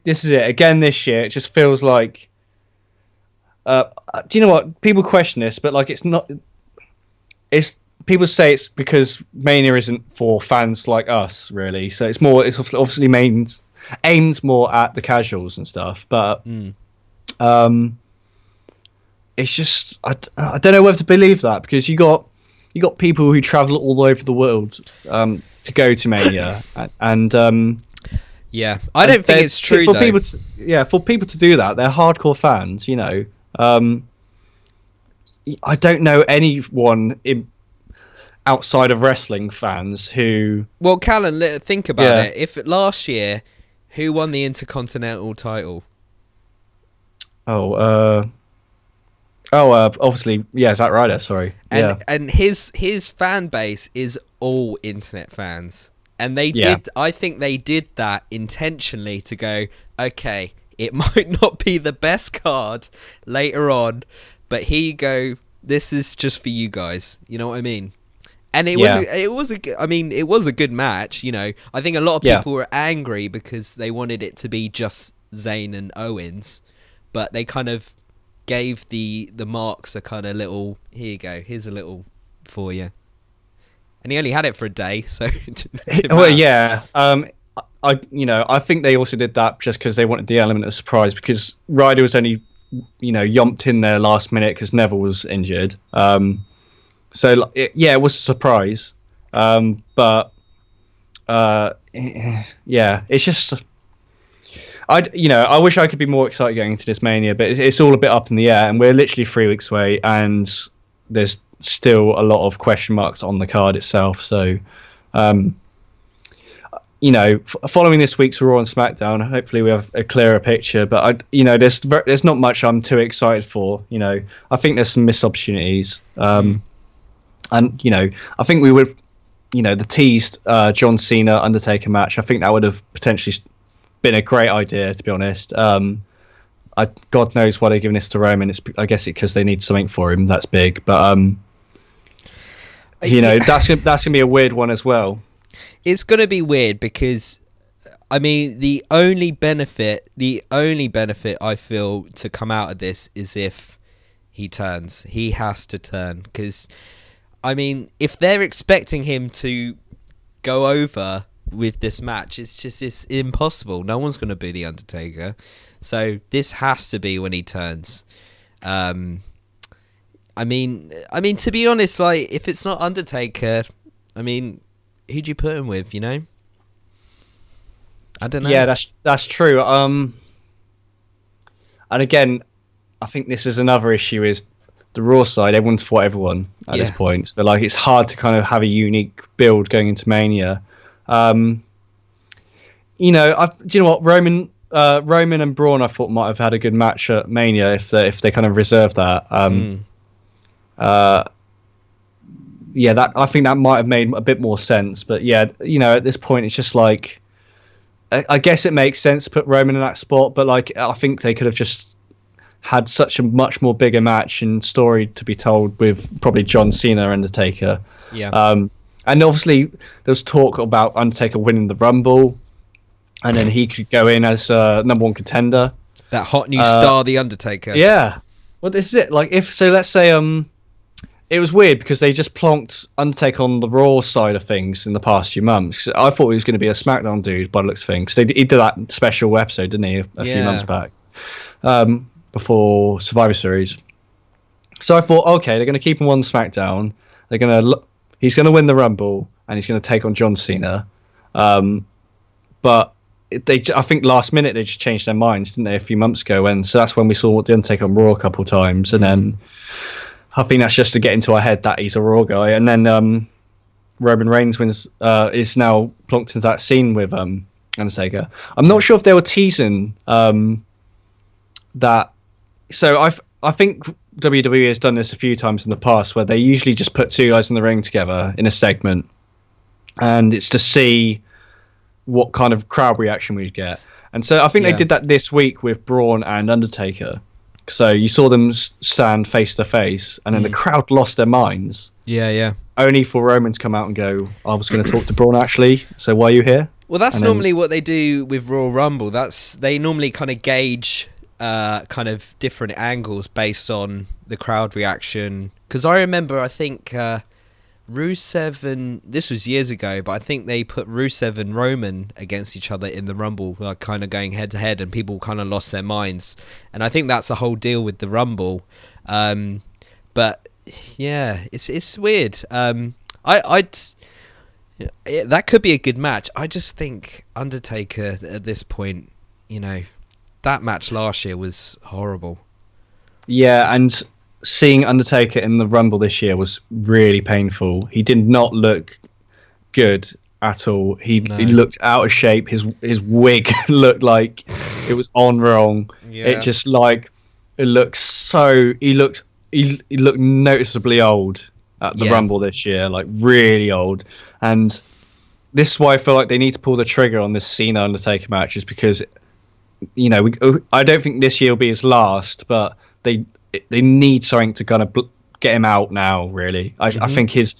this is it again this year. It just feels like, do you know what? People question this, but like, it's not. It's people say it's because Mania isn't for fans like us, really. So it's obviously aimed more at the casuals and stuff. But It's just I don't know whether to believe that, because you got people who travel all over the world to go to Mania, and yeah, I don't think it's true for though. For people to do that, they're hardcore fans, you know. I don't know anyone outside of wrestling fans who. Well, Callan, think about it. If last year, who won the Intercontinental title? Obviously, Zack Ryder. Sorry, and his fan base is all internet fans, and they did. I think they did that intentionally to go, okay, it might not be the best card later on, but here you go. This is just for you guys. You know what I mean? And it was a good match. You know, I think a lot of people were angry because they wanted it to be just Zayn and Owens, but they kind of gave the marks a kind of little, here you go, here's a little for you. And he only had it for a day, so well, yeah. I think they also did that just because they wanted the element of surprise, because Ryder was only, yomped in there last minute because Neville was injured. It was a surprise. But it's just, I wish I could be more excited going into this Mania, but it's all a bit up in the air, and we're literally 3 weeks away, and there's still a lot of question marks on the card itself. So, following this week's Raw and SmackDown, hopefully we have a clearer picture. But there's not much I'm too excited for. I think there's some missed opportunities, and I think we would, the teased John Cena Undertaker match. I think that would have potentially been a great idea, to be honest. God knows why they're giving this to Roman. I guess because they need something for him that's big. But that's gonna be a weird one as well. It's gonna be weird because, I mean, the only benefit I feel to come out of this is if he turns. He has to turn, because, I mean, if they're expecting him to go over with this match, it's impossible. No one's going to boo the Undertaker, so this has to be when he turns. I mean, to be honest, like, if it's not Undertaker, I mean, who'd you put him with? I don't know. Yeah, that's true. And again, I think this is another issue: is the Raw side. Everyone's fought everyone at this point, so like it's hard to kind of have a unique build going into Mania. Do you know what, Roman and Braun, I thought might have had a good match at Mania if they kind of reserved that. That I think that might have made a bit more sense. But at this point, it's just like, I guess it makes sense to put Roman in that spot, but like I think they could have just had such a much more bigger match and story to be told with probably John Cena and Undertaker. Yeah. And obviously, there's talk about Undertaker winning the Rumble, and then he could go in as number one contender. That hot new star, the Undertaker. Yeah. Well, this is it. Like, let's say it was weird because they just plonked Undertaker on the Raw side of things in the past few months. I thought he was going to be a SmackDown dude by the looks of things. He did that special episode, didn't he, a few months back, before Survivor Series. So I thought, okay, they're going to keep him on SmackDown. He's going to win the Rumble, and he's going to take on John Cena. But I think last minute they just changed their minds, didn't they, a few months ago? And so that's when we saw the Undertaker on Raw a couple of times. And then I think that's just to get into our head that he's a Raw guy. And then Roman Reigns is now plonked into that scene with Undertaker. I'm not sure if they were teasing that. So I think WWE has done this a few times in the past, where they usually just put two guys in the ring together in a segment, and it's to see what kind of crowd reaction we'd get. And so I think they did that this week with Braun and Undertaker. So you saw them stand face to face, and then the crowd lost their minds. Yeah. Only for Roman to come out and go, I was going to talk to Braun actually, so why are you here? Well, that's normally what they do with Royal Rumble. They normally kind of gauge kind of different angles based on the crowd reaction. Because I remember, I think Rusev and this was years ago, but I think they put Rusev and Roman against each other in the Rumble, like kind of going head to head, and people kind of lost their minds. And I think that's the whole deal with the Rumble. But yeah, it's weird. That could be a good match. I just think Undertaker at this point, that match last year was horrible. Yeah, and seeing Undertaker in the Rumble this year was really painful. He did not look good at all. He looked out of shape. His wig looked like it was on wrong. Yeah. It just like he looked noticeably old at the Rumble this year, like really old. And this is why I feel like they need to pull the trigger on this Cena Undertaker match, is because I don't think this year will be his last, but they need something to kind of get him out now. Really, I think his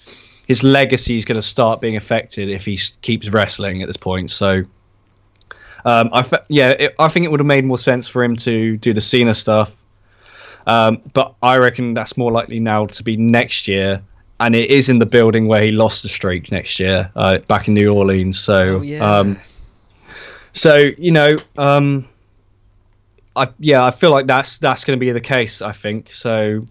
legacy is going to start being affected if he keeps wrestling at this point. So, I think it would have made more sense for him to do the Cena stuff. But I reckon that's more likely now to be next year, and it is in the building where he lost the streak next year, back in New Orleans. So, I feel like that's going to be the case. I think so.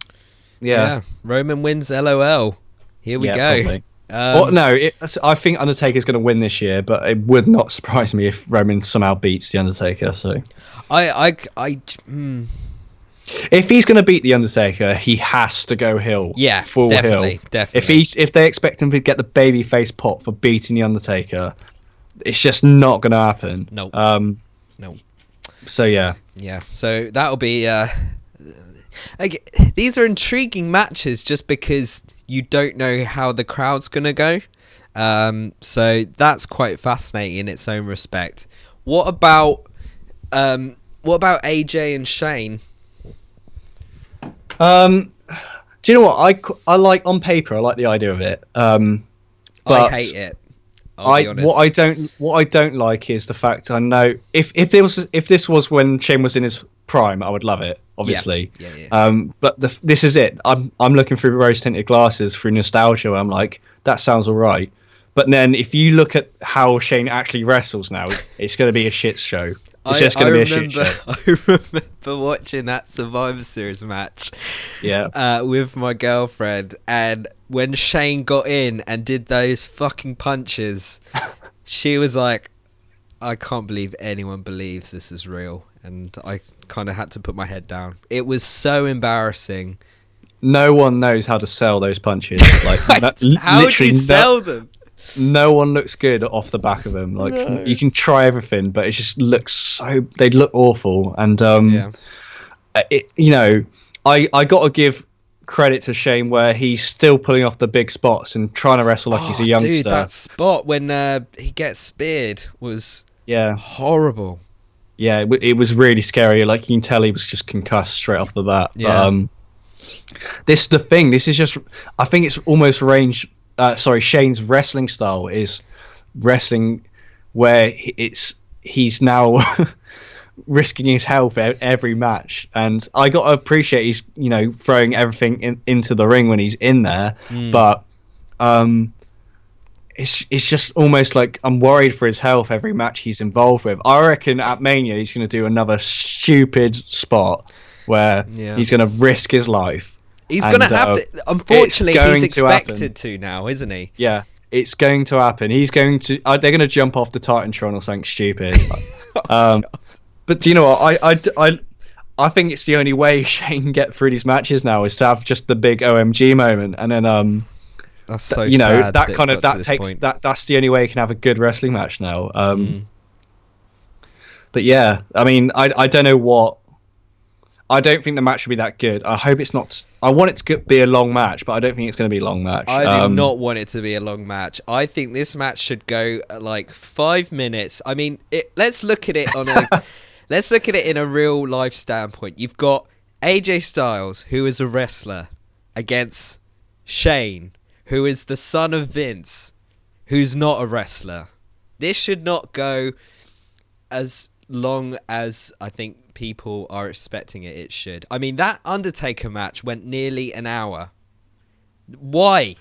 Yeah. Roman wins. LOL. Here we go. I think Undertaker's going to win this year, but it would not surprise me if Roman somehow beats the Undertaker. So, if he's going to beat the Undertaker, he has to go heel. Yeah, full definitely, heel. Definitely. If they expect him to get the babyface pop for beating the Undertaker, it's just not going to happen. No. No. So yeah. So that'll be. These are intriguing matches just because you don't know how the crowd's gonna go. So that's quite fascinating in its own respect. What about AJ and Shane? Do you know what I like on paper? I like the idea of it. But I hate it. What I don't like is the fact I know if this was when Shane was in his prime, I would love it, obviously. Yeah. But this is it. I'm looking through rose tinted glasses through nostalgia. Where I'm like, that sounds all right. But then if you look at how Shane actually wrestles now, it's going to be a shit show. It's just going to be a shit show. I remember watching that Survivor Series match with my girlfriend, and when Shane got in and did those fucking punches, she was like, I can't believe anyone believes this is real. And I kind of had to put my head down. It was so embarrassing. No one knows how to sell those punches. Like, how do you sell them? No one looks good off the back of them. Like, you can try everything, but it just looks they look awful. And I got to give credit to Shane where he's still pulling off the big spots and trying to wrestle like he's a youngster. Dude, that spot when he gets speared was horrible. Yeah, it was really scary. Like, you can tell he was just concussed straight off the bat. Yeah. But, this is the thing. This is just, I think it's almost Shane's wrestling style is wrestling where he's now risking his health every match, and I got to appreciate he's throwing everything into the ring when he's in there, but it's just almost like I'm worried for his health every match he's involved with. I reckon at Mania he's going to do another stupid spot where he's going to risk his life. He's going to have to. Unfortunately, he's expected to now, isn't he? Yeah, it's going to happen. He's going to. They're going to jump off the Titantron or something stupid. But do you know what? I think it's the only way Shane can get through these matches now is to have just the big OMG moment, and then that's so sad that's the only way he can have a good wrestling match now. But yeah, I mean, I don't know what. I don't think the match will be that good. I hope it's not. I want it to be a long match, but I don't think it's going to be a long match. I do not want it to be a long match. I think this match should go like 5 minutes. I mean, let's look at it on a let's look at it in a real life standpoint. You've got AJ Styles, who is a wrestler, against Shane, who is the son of Vince, who's not a wrestler. This should not go as long as I think people are expecting it should. I mean, that Undertaker match went nearly an hour. Why?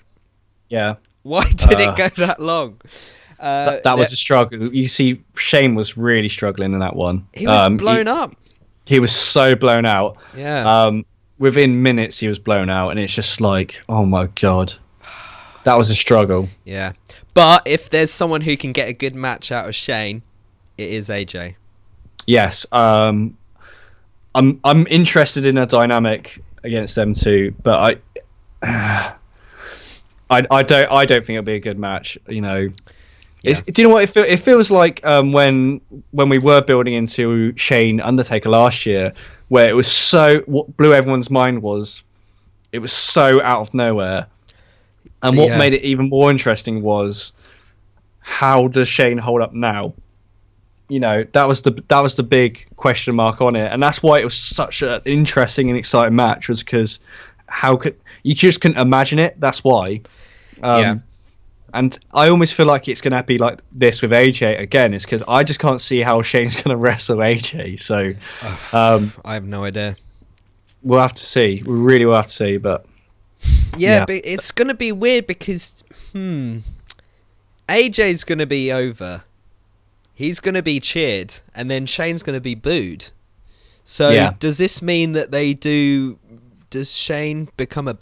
Yeah. Why did it go that long? That was a struggle. You see, Shane was really struggling in that one. He was blown up. He was so blown out. Yeah. Within minutes, he was blown out, and it's just like, oh my god, that was a struggle. Yeah. But if there's someone who can get a good match out of Shane, it is AJ. Yes. I'm interested in a dynamic against them too, but I don't think it'll be a good match. You know. Yeah. Do you know what it feels like when we were building into Shane Undertaker last year, where it was what blew everyone's mind was it was so out of nowhere, and what made it even more interesting was how does Shane hold up now? You know, that was the big question mark on it, and that's why it was such an interesting and exciting match, was because you just couldn't imagine it. That's why. And I almost feel like it's going to be like this with AJ again, is because I just can't see how Shane's going to wrestle AJ. So I have no idea. We'll have to see. We really will have to see. But yeah, but it's going to be weird because AJ's going to be over. He's going to be cheered, and then Shane's going to be booed. So does this mean that does Shane become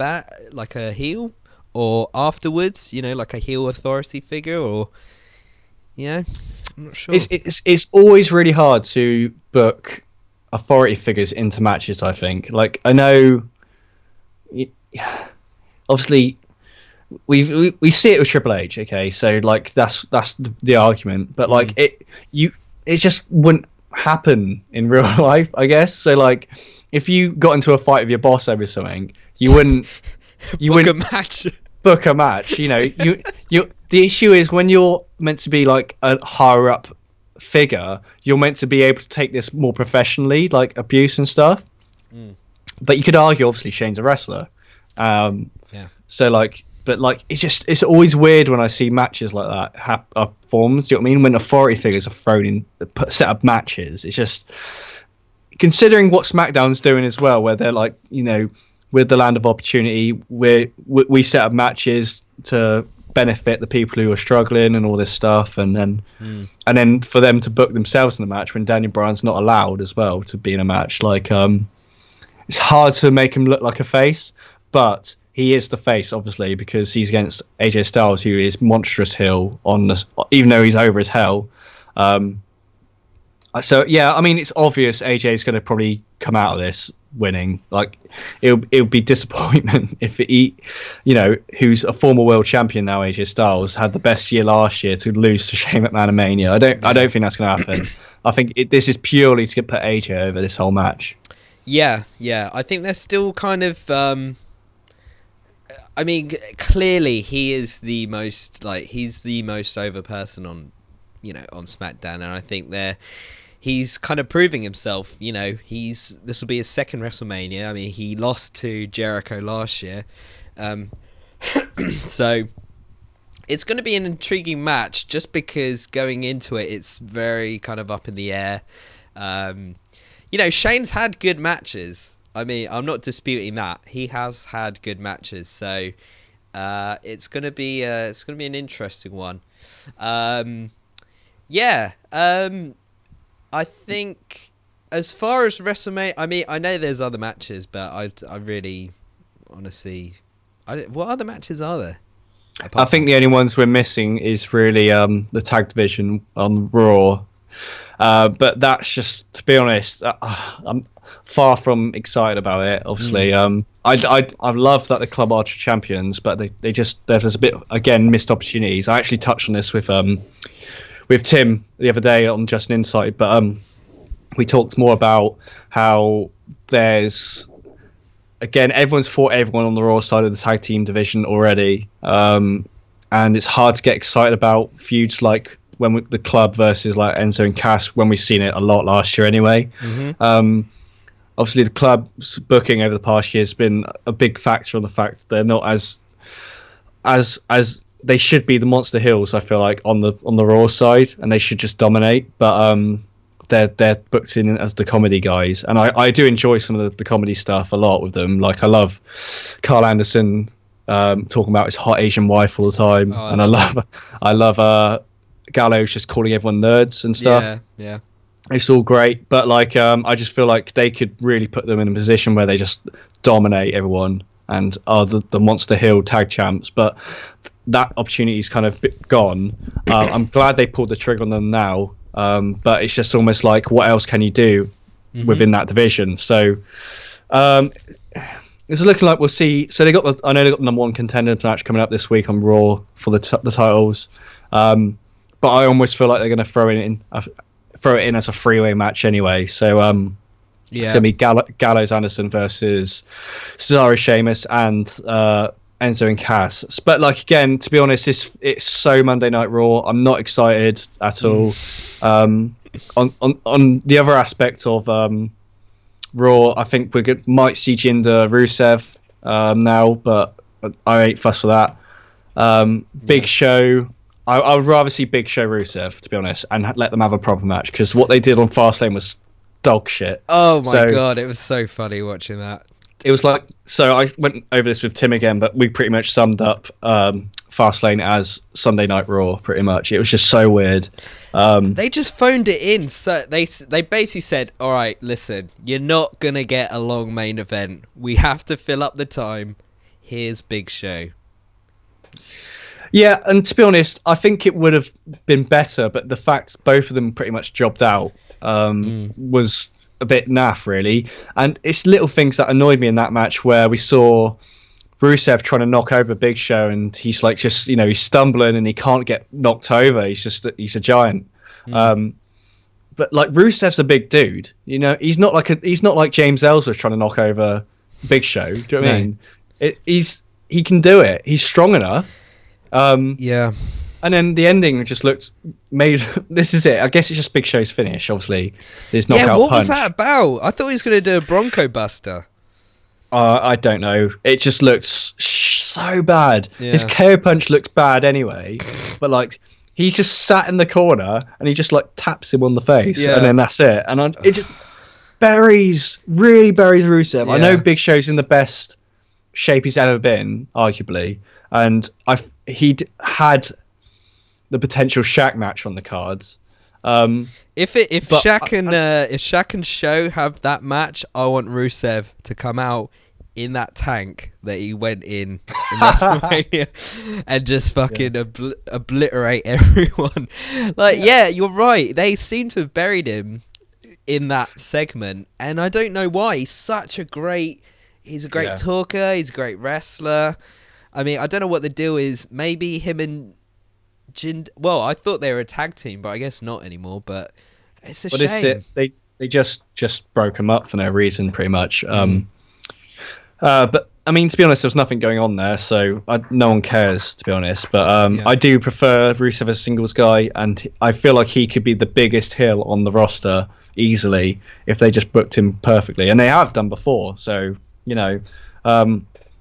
like a heel? Or afterwards, you know, like a heel authority figure, or I'm not sure. It's always really hard to book authority figures into matches. I think, like, I know, obviously, we see it with Triple H. Okay, so like that's the argument, but like it just wouldn't happen in real life, I guess. So like, if you got into a fight with your boss over something, you wouldn't book a match. You know, you the issue is when you're meant to be like a higher up figure, you're meant to be able to take this more professionally, like abuse and stuff. But you could argue, obviously, Shane's a wrestler. So like, but like, it's always weird when I see matches like that forms. Do you know what I mean? When authority figures are thrown in, set up matches, it's just, considering what SmackDown's doing as well, where they're like, you know, with the Land of Opportunity, we set up matches to benefit the people who are struggling and all this stuff, and then for them to book themselves in the match when Daniel Bryan's not allowed as well to be in a match, like it's hard to make him look like a face, but he is the face, obviously, because he's against AJ Styles, who is monstrous heel even though he's over as hell. So yeah, I mean, it's obvious AJ's going to probably come out of this winning. Like, it would be disappointment if who's a former world champion now, AJ Styles, had the best year last year, to lose to Shane McMahon and Mania. I don't think that's going to happen. I think this is purely to put AJ over this whole match. Yeah. I think they're still kind of. I mean, clearly he is the most over person on SmackDown, and I think he's kind of proving himself. You know, this will be his second WrestleMania. I mean, he lost to Jericho last year, so it's going to be an intriguing match. Just because going into it, it's very kind of up in the air. Shane's had good matches. I mean, I'm not disputing that. He has had good matches, so it's gonna be an interesting one. I think as far as WrestleMania, I mean, I know there's other matches, but I really, honestly, what other matches are there? I think the only ones we're missing is really the tag division on Raw. But that's just, to be honest, I'm far from excited about it. Obviously, I love that the club are champions, but there's a bit, again, missed opportunities. I actually touched on this with Tim the other day on Just an Insight, but we talked more about how there's, again, everyone's fought everyone on the Raw side of the tag team division already, and it's hard to get excited about feuds like the club versus like Enzo and Cass, when we've seen it a lot last year anyway. Obviously the club's booking over the past year has been a big factor on the fact they're not as they should be the monster heels, I feel like, on the Raw side, and they should just dominate, but they're booked in as the comedy guys, and I do enjoy some of the comedy stuff a lot with them. Like, I love Carl Anderson talking about his hot Asian wife all the time, and I love Gallows just calling everyone nerds and stuff. Yeah. It's all great, but like I just feel like they could really put them in a position where they just dominate everyone and are the Monster Hill tag champs. But that opportunity is kind of gone. I'm glad they pulled the trigger on them now, but it's just almost like, what else can you do within that division? So it's looking like we'll see. So I know they got the number one contender match coming up this week on Raw for the titles, but I almost feel like they're going to throw it in as a three-way match anyway. So it's going to be Gallows Anderson versus Cesaro, Sheamus, and Enzo and Cass. But like, again, to be honest, it's so Monday Night Raw. I'm not excited at all. On the other aspect of Raw, I think might see Jinder Rusev now, but I ain't fussed for that. Big Show. I would rather see Big Show Rusev, to be honest, and let them have a proper match, because what they did on Fastlane was dog shit. Oh my god, it was so funny watching that. It was like, so I went over this with Tim again, but we pretty much summed up Fastlane as Sunday Night Raw, pretty much. It was just so weird. They just phoned it in. So they basically said, all right, listen, you're not going to get a long main event. We have to fill up the time. Here's Big Show. Yeah, and to be honest, I think it would have been better, but the fact both of them pretty much jobbed out was a bit naff, really. And it's little things that annoyed me in that match where we saw Rusev trying to knock over Big Show, and he's like, just, he's stumbling and he can't get knocked over. He's a giant. But like, Rusev's a big dude. He's not like James Ellsworth trying to knock over Big Show. Do you know what I mean? He can do it. He's strong enough. Yeah. And then the ending just looked made. This is it. I guess it's just Big Show's finish. Obviously, his knockout punch. Yeah, what was that about? I thought he was going to do a Bronco Buster. I don't know. It just looked so bad. Yeah. His KO punch looked bad anyway, but like, he just sat in the corner and he just like taps him on the face, and then that's it. And it just really buries Rusev. I know Big Show's in the best shape he's ever been, arguably, and he'd had the potential Shaq match on the cards. If Shaq and Show have that match, I want Rusev to come out in that tank that he went in WrestleMania and just fucking obliterate everyone. You're right. They seem to have buried him in that segment, and I don't know why. He's a great talker. He's a great wrestler. I mean, I don't know what the deal is. Maybe him and Jinder. Well, I thought they were a tag team, but I guess not anymore. But it's a shame. It's it. They just broke him up for no reason, pretty much. But I mean, to be honest, there's nothing going on there, so no one cares, to be honest. But I do prefer Rusev as a singles guy, and I feel like he could be the biggest heel on the roster easily if they just booked him perfectly, and they have done before. So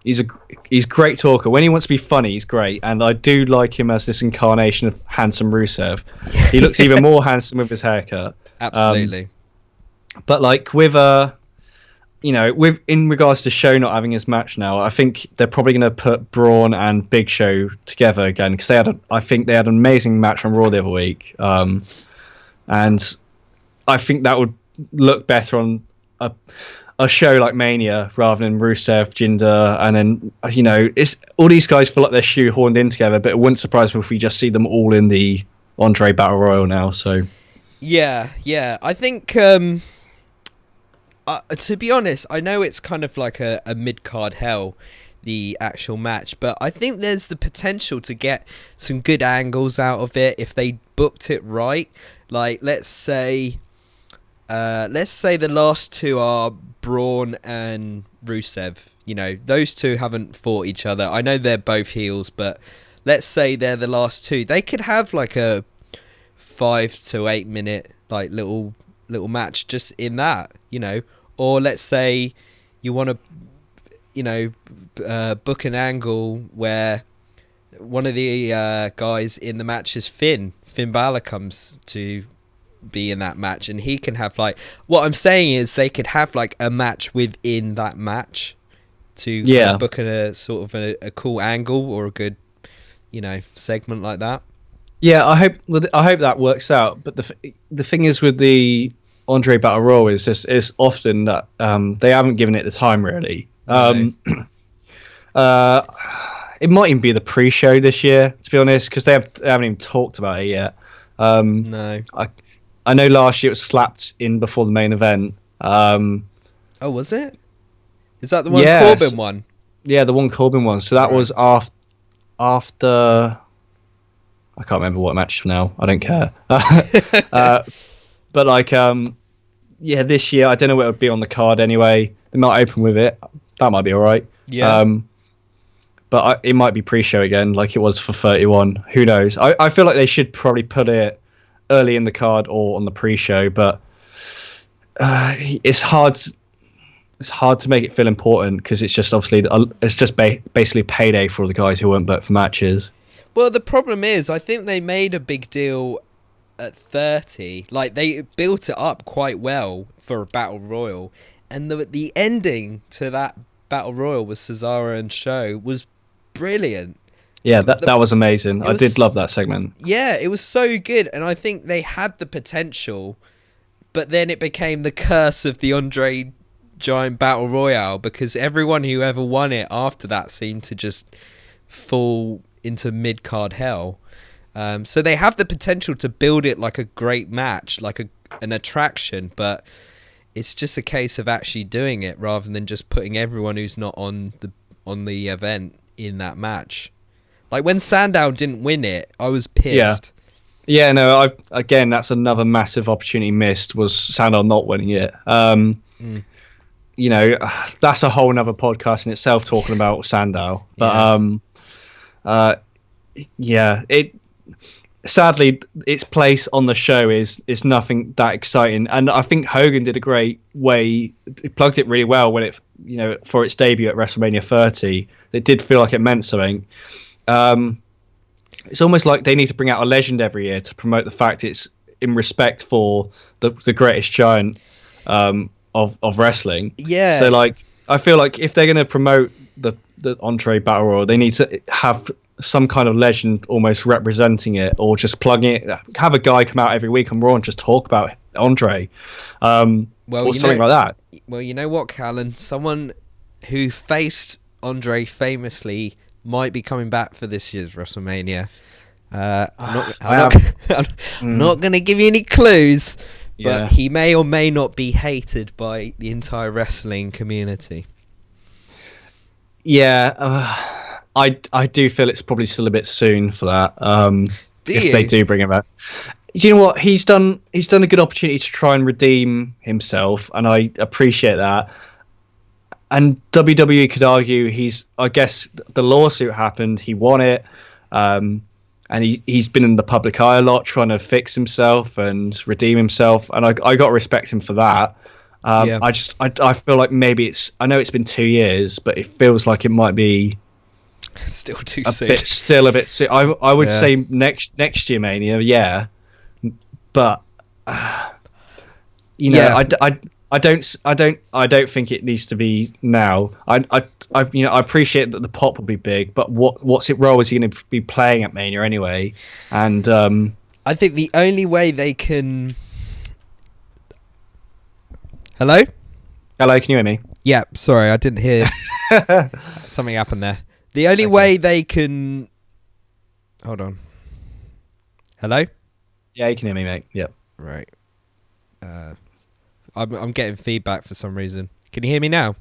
he's a great talker. When he wants to be funny, he's great, and I do like him as this incarnation of handsome Rusev. He looks even more handsome with his haircut. Absolutely. But like with in regards to Show not having his match now, I think they're probably going to put Braun and Big Show together again, because I think they had an amazing match on Raw the other week, and I think that would look better on a show like Mania rather than Rusev, Jinder, and then it's all these guys feel like they're shoehorned in together. But it wouldn't surprise me if we just see them all in the Andre Battle Royal now. So yeah, I think. To be honest, I know it's kind of like a mid-card hell, the actual match, but I think there's the potential to get some good angles out of it if they booked it right. Like, let's say the last two are Braun and Rusev. Those two haven't fought each other. I know they're both heels, but let's say they're the last two. They could have like a 5 to 8 minute like little match just in that, or let's say you want to book an angle where one of the guys in the match is Finn Balor comes to be in that match, and he can have like, what I'm saying is they could have like a match within that match to kind of book a sort of a cool angle or a good, segment like that. Yeah, I hope that works out. But the thing is with the Andre Battle Royal is often that they haven't given it the time really. It might even be the pre-show this year, to be honest, because they haven't even talked about it yet. No, I know last year it was slapped in before the main event. Oh, was it? Is that the one Corbin one? Yeah, the one Corbin one. So that was after. I can't remember what match now. I don't care. But this year I don't know what it would be on the card anyway. They might open with it. That might be all right. Yeah. But it might be pre-show again, like it was for 31. Who knows? I feel like they should probably put it early in the card or on the pre-show, but it's hard. It's hard to make it feel important because it's just obviously it's just basically payday for all the guys who weren't booked for matches. Well, the problem is, I think they made a big deal at 30. Like, they built it up quite well for a Battle Royal. And the ending to that Battle Royal with Cesaro and Show was brilliant. Yeah, that was amazing. I did love that segment. Yeah, it was so good. And I think they had the potential, but then it became the curse of the Andre Giant Battle Royale because everyone who ever won it after that seemed to just fall into mid-card hell. So they have the potential to build it like a great match, like an attraction, but it's just a case of actually doing it rather than just putting everyone who's not on the event in that match. Like when Sandow didn't win it, I was pissed. Yeah, no, again, that's another massive opportunity missed was Sandow not winning it. That's a whole nother podcast in itself talking about Sandow. But sadly its place on the show is nothing that exciting, and I think Hogan did a great way. It plugged it really well when it for its debut at WrestleMania 30. It did feel like it meant something. It's almost like they need to bring out a legend every year to promote the fact it's in respect for the greatest giant of wrestling. Yeah. So I feel like if they're going to promote the Andre Battle Royal, they need to have some kind of legend almost representing it, or just plugging it. Have a guy come out every week on Raw and just talk about Andre, or something like that. Well, you know what, Callan? Someone who faced Andre famously might be coming back for this year's WrestleMania. I'm not going to give you any clues, but he may or may not be hated by the entire wrestling community. Yeah, I do feel it's probably still a bit soon for that. If they do bring him back, do you know what he's done? He's done a good opportunity to try and redeem himself, and I appreciate that. And WWE could argue I guess the lawsuit happened, he won it, and he's been in the public eye a lot, trying to fix himself and redeem himself, and I got to respect him for that. I feel like maybe I know it's been 2 years, but it feels like it might be still too soon. Still a bit soon. I would say next year Mania, but I don't think it needs to be now. I appreciate that the pop will be big, but what's it role is he going to be playing at Mania anyway? And I think the only way they can. Hello, can you hear me? Yeah, sorry, I didn't hear. Something happened there. The only way they can. Hold on. Hello? Yeah, you can hear me, mate. Yep. Right. I'm getting feedback for some reason. Can you hear me now?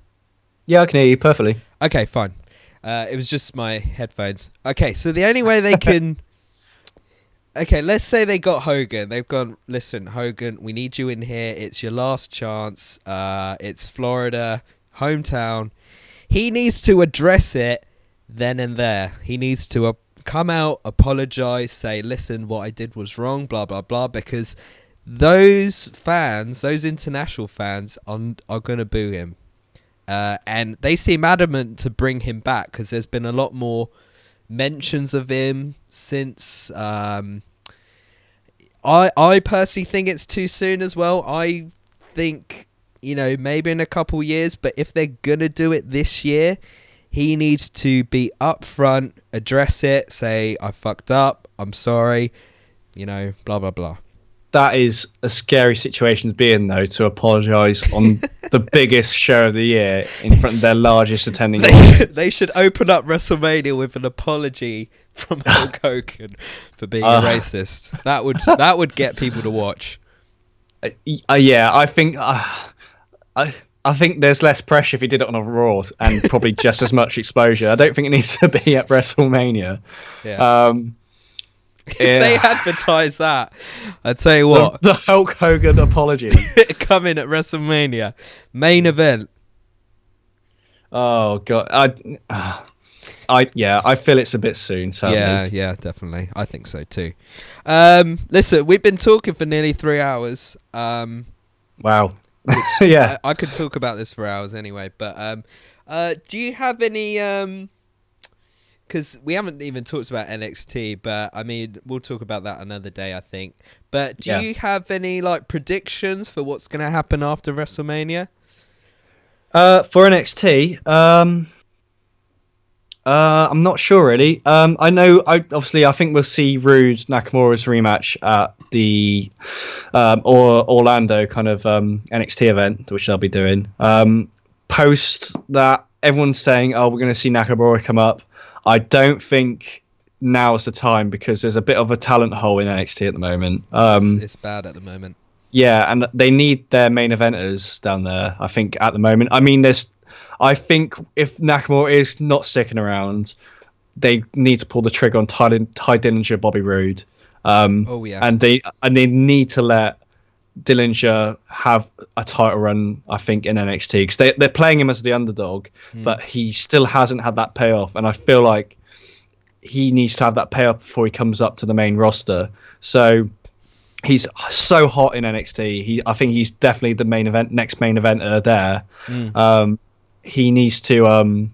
Yeah, I can hear you perfectly. Okay, fine. It was just my headphones. Okay, so the only way they can. Okay, let's say they got Hogan. They've gone, listen, Hogan, we need you in here. It's your last chance. It's Florida, hometown. He needs to address it then and there. He needs to come out, apologize, say, listen, what I did was wrong, blah, blah, blah, because those fans, those international fans, are going to boo him. And they seem adamant to bring him back because there's been a lot more mentions of him since. I personally think it's too soon as well. I think you know, maybe in a couple years, but if they're gonna do it this year, he needs to be upfront, address it, say, I fucked up, I'm sorry, you know, blah, blah, blah. That is a scary situation to be in, though, to apologise on the biggest show of the year in front of their largest attending audience. They should open up WrestleMania with an apology from Hulk Hogan for being a racist. That would get people to watch. Yeah, I think I think there's less pressure if he did it on a Raw and probably just as much exposure. I don't think it needs to be at WrestleMania. Yeah. If they advertise that, I tell you what, the Hulk Hogan apology coming at WrestleMania main event. Oh god, I feel it's a bit soon. Sadly. Yeah, definitely. I think so too. Listen, we've been talking for nearly 3 hours. Wow. Yeah, I could talk about this for hours anyway. But do you have any? Because we haven't even talked about NXT, but I mean, we'll talk about that another day, I think. But do you have any like predictions for what's going to happen after WrestleMania? For NXT, I'm not sure really. I know, I think we'll see Rude Nakamura's rematch at the Orlando kind of NXT event, which they'll be doing. Post that, everyone's saying, "Oh, we're going to see Nakamura come up." I don't think now's the time because there's a bit of a talent hole in NXT at the moment. It's bad at the moment. Yeah, and they need their main eventers down there, I think, at the moment. I mean, I think if Nakamura is not sticking around, they need to pull the trigger on Ty Dillinger, Bobby Roode. And they need to let Dillinger have a title run, I think, in NXT, because they're playing him as the underdog, but he still hasn't had that payoff, and I feel like he needs to have that payoff before he comes up to the main roster. So he's so hot in NXT. I think he's definitely the next main eventer there. He needs to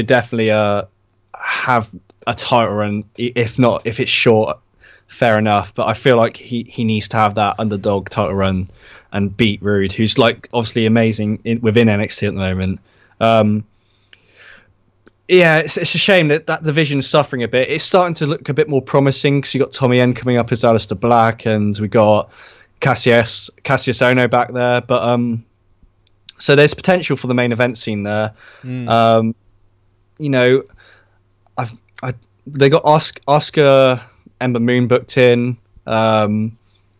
definitely have a title run. If it's short, fair enough, but I feel like he needs to have that underdog title run and beat Rude, who's like obviously amazing within NXT at the moment. It's a shame that division's suffering a bit. It's starting to look a bit more promising because you got Tommy End coming up as Aleister Black, and we got Cassius Ohno back there, but so there's potential for the main event scene there. You know, they got Asuka, Ember Moon booked in,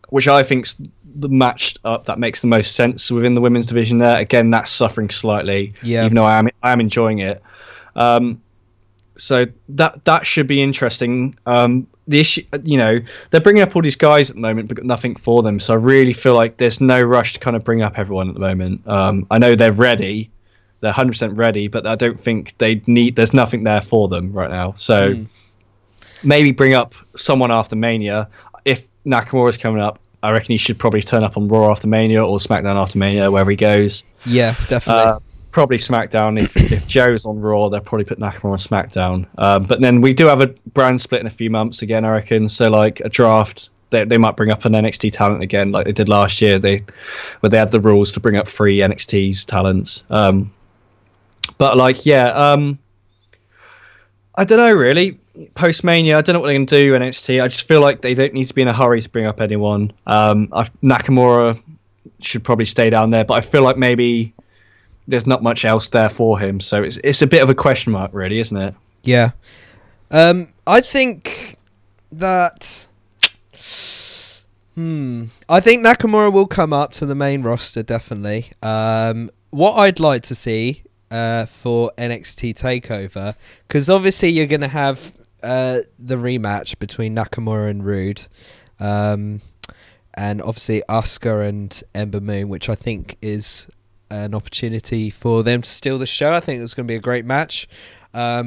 which I think's the match up that makes the most sense within the women's division there. Again, that's suffering slightly, even though I am enjoying it. So that should be interesting. The issue, you know, they're bringing up all these guys at the moment, but got nothing for them. So I really feel like there's no rush to kind of bring up everyone at the moment. I know they're ready, they're 100% ready, but I don't think there's nothing there for them right now. So maybe bring up someone after Mania. If Nakamura's coming up, I reckon he should probably turn up on Raw after Mania or SmackDown after Mania, wherever he goes. Yeah, definitely. Probably SmackDown. If Joe's on Raw, they'll probably put Nakamura on SmackDown. But then we do have a brand split in a few months again, I reckon. So like a draft, they might bring up an NXT talent again, like they did last year. Where they had the rules to bring up 3 NXT's talents. But like, I don't know really. Post Mania, I don't know what they're going to do in NXT. I just feel like they don't need to be in a hurry to bring up anyone. Nakamura should probably stay down there, but I feel like maybe there's not much else there for him. So it's a bit of a question mark, really, isn't it? Yeah. I think that... I think Nakamura will come up to the main roster, definitely. What I'd like to see for NXT TakeOver, because obviously you're going to have the rematch between Nakamura and Rude, and obviously Asuka and Ember Moon, which I think is an opportunity for them to steal the show. I think it's going to be a great match. I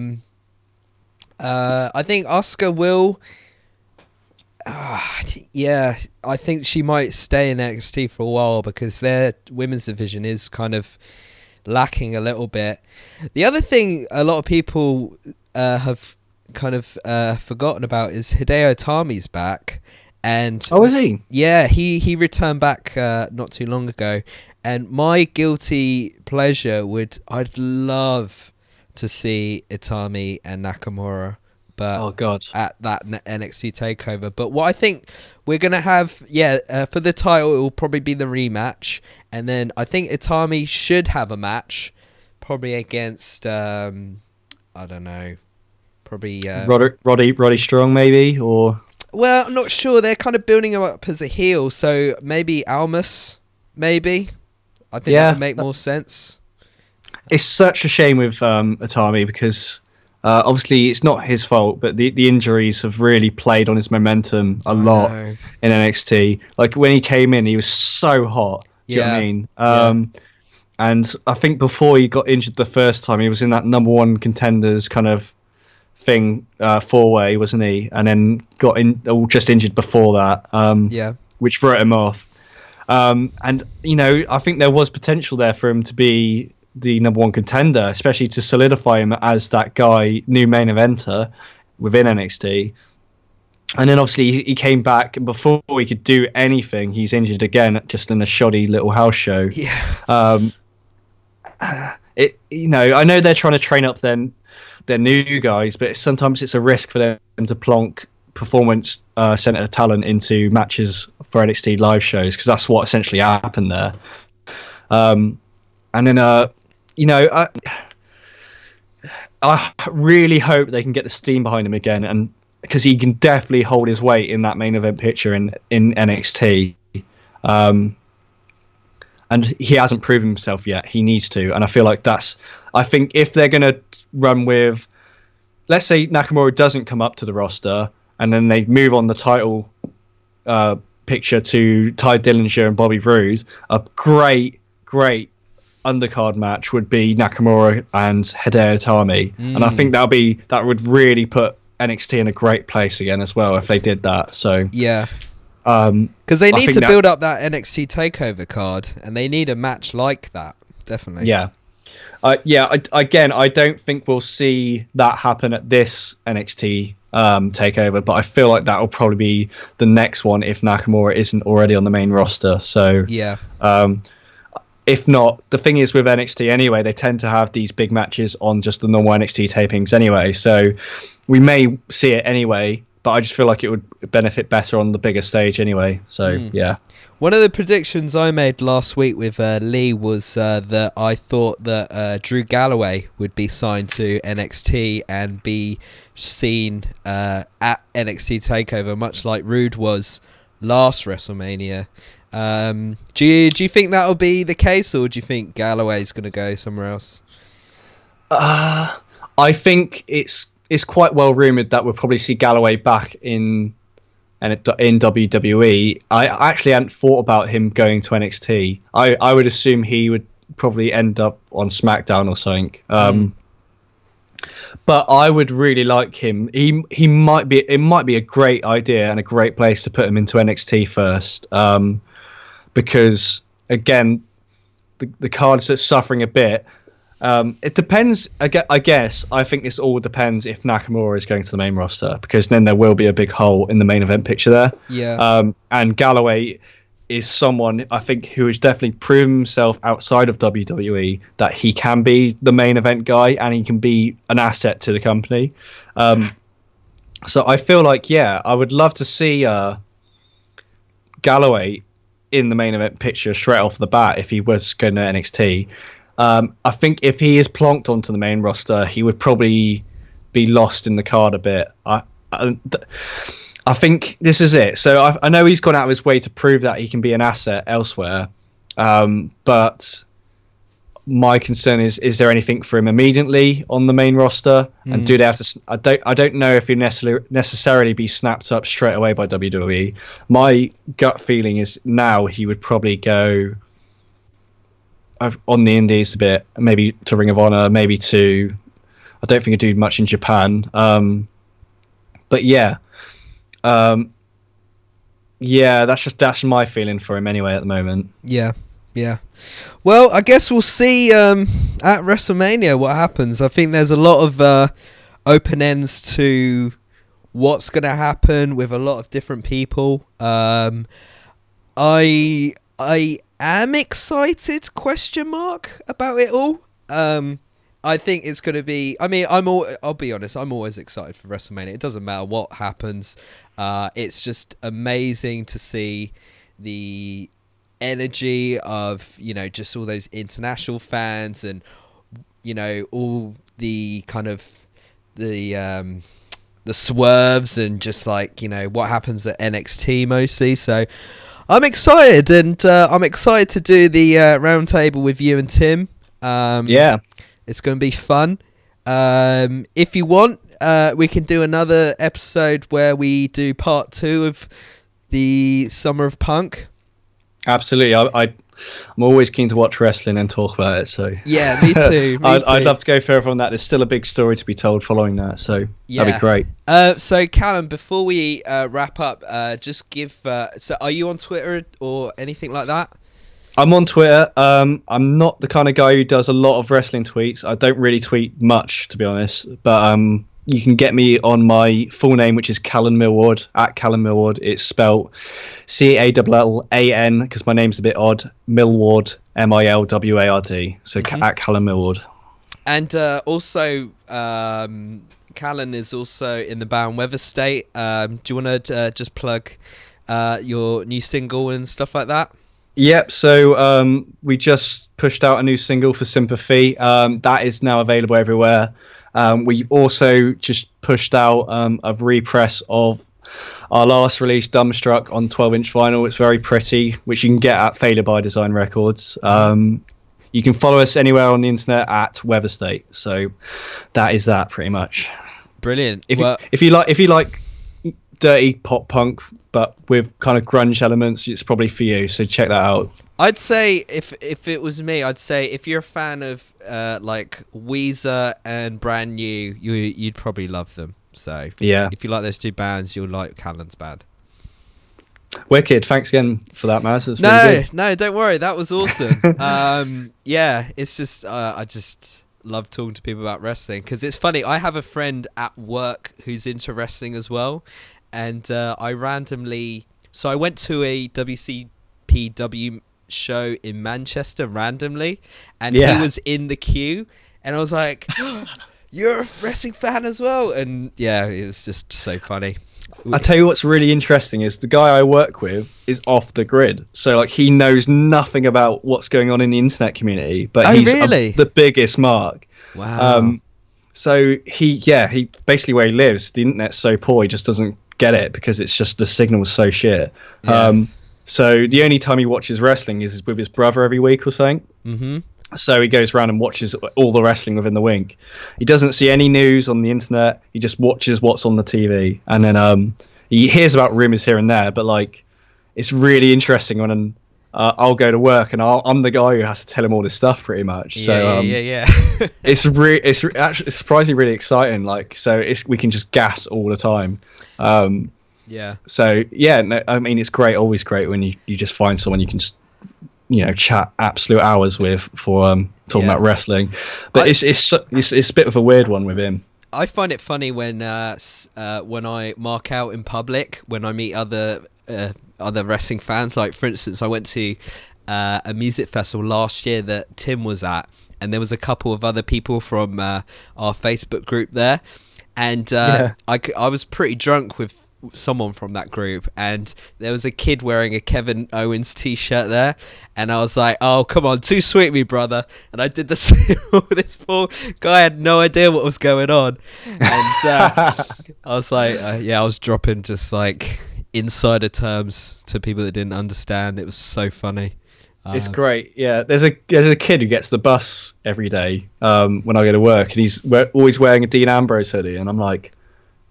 think Asuka will... I think she might stay in NXT for a while because their women's division is kind of lacking a little bit. The other thing a lot of people have kind of forgotten about is Hideo Itami's back, And Oh, is he? yeah, he returned back not too long ago. And my guilty pleasure I'd love to see Itami and Nakamura, but Oh God. at that NXT takeover. But what I think we're gonna have, for the title, it will probably be the rematch, and then I think Itami should have a match, probably against I don't know, probably Roddy Strong maybe, or well, I'm not sure. They're kind of building him up as a heel, so maybe Almas, maybe. I think that would make more sense. It's such a shame with Itami because obviously it's not his fault, but the injuries have really played on his momentum a lot in NXT. Like when he came in, he was so hot. Do you know what I mean? And I think before he got injured the first time, he was in that number one contenders kind of thing, 4-way, wasn't he? And then got just injured before that. Which wrote him off. And you know, I think there was potential there for him to be the number one contender, especially to solidify him as that guy, new main eventer within NXT. And then obviously he came back, and before he could do anything, he's injured again, just in a shoddy little house show. You know, I know they're trying to train up their new guys, but sometimes it's a risk for them to plonk performance center talent into matches for NXT live shows, because that's what essentially happened there. And then you know, I really hope they can get the steam behind him again, and because he can definitely hold his weight in that main event picture in NXT. And he hasn't proven himself yet. He needs to, and I feel like I think if they're going to run with, let's say Nakamura doesn't come up to the roster, and then they move on the title picture to Ty Dillinger and Bobby Roode, a great undercard match would be Nakamura and Hideo Itami, and I think that would really put NXT in a great place again as well if they did that. So because they need to build up that NXT takeover card, and they need a match like that, definitely. I don't think we'll see that happen at this NXT takeover, but I feel like that will probably be the next one if Nakamura isn't already on the main roster. So if not, the thing is with NXT anyway, they tend to have these big matches on just the normal NXT tapings anyway, so we may see it anyway, but I just feel like it would benefit better on the bigger stage anyway. So one of the predictions I made last week with Lee was that I thought that Drew Galloway would be signed to NXT and be seen at NXT TakeOver, much like Rude was last WrestleMania. Do you think that'll be the case, or do you think Galloway's going to go somewhere else? I think it's quite well rumoured that we'll probably see Galloway back in WWE. I actually hadn't thought about him going to NXT. I would assume he would probably end up on SmackDown or something. But I would really like him. It might be a great idea and a great place to put him into NXT first. Because again, the card's suffering a bit. It depends. I guess I think this all depends if Nakamura is going to the main roster, because then there will be a big hole in the main event picture there. And Galloway is someone I think who has definitely proven himself outside of WWE that he can be the main event guy and he can be an asset to the company. So I feel like I would love to see Galloway in the main event picture straight off the bat if he was going to NXT. I think if he is plonked onto the main roster, he would probably be lost in the card a bit. I think this is it. So I know he's gone out of his way to prove that he can be an asset elsewhere. But my concern is there anything for him immediately on the main roster? And do they have to? I don't know if he'd necessarily be snapped up straight away by WWE. My gut feeling is now he would probably go on the indies a bit, maybe to Ring of Honor, maybe to, I don't think he'd do much in Japan. But that's my feeling for him anyway at the moment. Yeah. Well, I guess we'll see at WrestleMania what happens. I think there's a lot of open ends to what's going to happen with a lot of different people. I am excited, about it all. I think it's going to be... I mean, I'll be honest, I'm always excited for WrestleMania. It doesn't matter what happens. It's just amazing to see the energy of, just all those international fans and, all the kind of the swerves and just like, what happens at NXT mostly. So I'm excited, and I'm excited to do the round table with you and Tim. Yeah. It's going to be fun. If you want, we can do another episode where we do part 2 of the Summer of Punk. Absolutely. I'm always keen to watch wrestling and talk about it. So yeah, me too. I'd love to go further on that. There's still a big story to be told following that. So that'd be great. So Callan, before we wrap up, just give. So are you on Twitter or anything like that? I'm on Twitter. I'm not the kind of guy who does a lot of wrestling tweets. I don't really tweet much, to be honest. But you can get me on my full name, which is Callan Milward, at Callan Milward. It's spelled Callan, because my name's a bit odd. Milward, Milward. So at Callan Milward. And also, Callan is also in the band Weather State. Do you want to just plug your new single and stuff like that? Yep, so we just pushed out a new single for Sympathy. That is now available everywhere. We also just pushed out a repress of our last release, Dumbstruck, on 12-inch vinyl. It's very pretty, which you can get at Failure by Design Records. You can follow us anywhere on the internet at Weather State. So that is that pretty much. Brilliant. If you like dirty pop punk but with kind of grunge elements, it's probably for you, so check that out. I'd say if it was me, I'd say if you're a fan of like Weezer and Brand New, you'd probably love them. So yeah, if you like those two bands, you'll like Callan's band. Wicked. Thanks again for that, Mazz. That's no really good. No, don't worry, that was awesome. Yeah, it's just I just love talking to people about wrestling, because it's funny, I have a friend at work who's into wrestling as well. And I went to a WCPW show in Manchester randomly, and he was in the queue, and I was like, you're a wrestling fan as well? And yeah, it was just so funny. I tell you what's really interesting is the guy I work with is off the grid, so like he knows nothing about what's going on in the internet community, but he's the biggest mark. Wow. So he basically, where he lives, the internet's so poor, he just doesn't get it because it's just the signal's so shit. Yeah. So the only time he watches wrestling is with his brother every week or something. Mm-hmm. So he goes around and watches all the wrestling within the wink. He doesn't see any news on the internet. He just watches what's on the TV, and then he hears about rumors here and there. But like, it's really interesting when I'll go to work and I'm the guy who has to tell him all this stuff pretty much. So yeah. it's actually surprisingly really exciting. Like, so we can just gas all the time. Yeah. So yeah, no, I mean, it's great, always great when you just find someone you can just chat absolute hours with for talking about wrestling. But it's a bit of a weird one with him. I find it funny when I mark out in public when I meet other wrestling fans. Like, for instance, I went to a music festival last year that Tim was at, and there was a couple of other people from our Facebook group there, and I was pretty drunk with someone from that group, and there was a kid wearing a Kevin Owens t-shirt there, and I was like, oh, come on, too sweet me, brother. And I did this poor guy had no idea what was going on, and I was like, I was dropping just like insider terms to people that didn't understand. It was so funny. It's great. Yeah, there's a kid who gets the bus every day when I go to work, and he's always wearing a Dean Ambrose hoodie, and I'm like,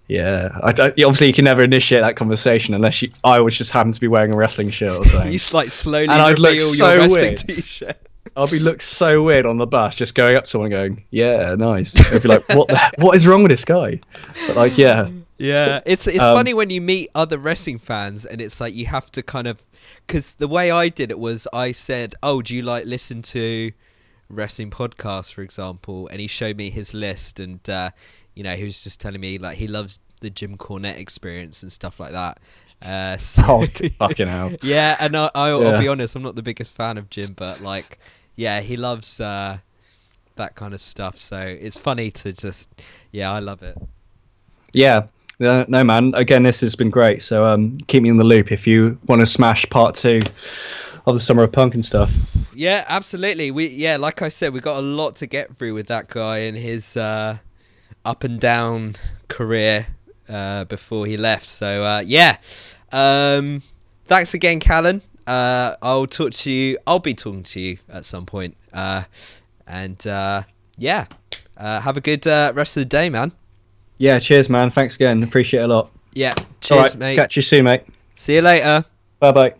yeah, obviously you can never initiate that conversation unless I was just happen to be wearing a wrestling shirt or something. You like slowly and I'd reveal look so your wrestling weird. t-shirt. I'll be looked so weird on the bus, just going up to someone going, yeah, nice. I'd be like, what is wrong with this guy? But like, yeah. Yeah, it's funny when you meet other wrestling fans, and it's like you have to kind of, because the way I did it was I said, oh, do you like listen to wrestling podcasts, for example? And he showed me his list, and he was just telling me like he loves the Jim Cornette experience and stuff like that. Oh, fucking hell. Yeah, and I'll be honest, I'm not the biggest fan of Jim, but like, yeah, he loves that kind of stuff. So it's funny to just, I love it. Yeah. No, man. Again, this has been great. So keep me in the loop if you want to smash part 2 of the Summer of Punk and stuff. Yeah, absolutely. Like I said, we got a lot to get through with that guy and his up and down career before he left. So thanks again, Callan. I'll be talking to you at some point. Have a good rest of the day, man. Yeah, cheers, man. Thanks again. Appreciate it a lot. Yeah, cheers, all right, mate. Catch you soon, mate. See you later. Bye-bye.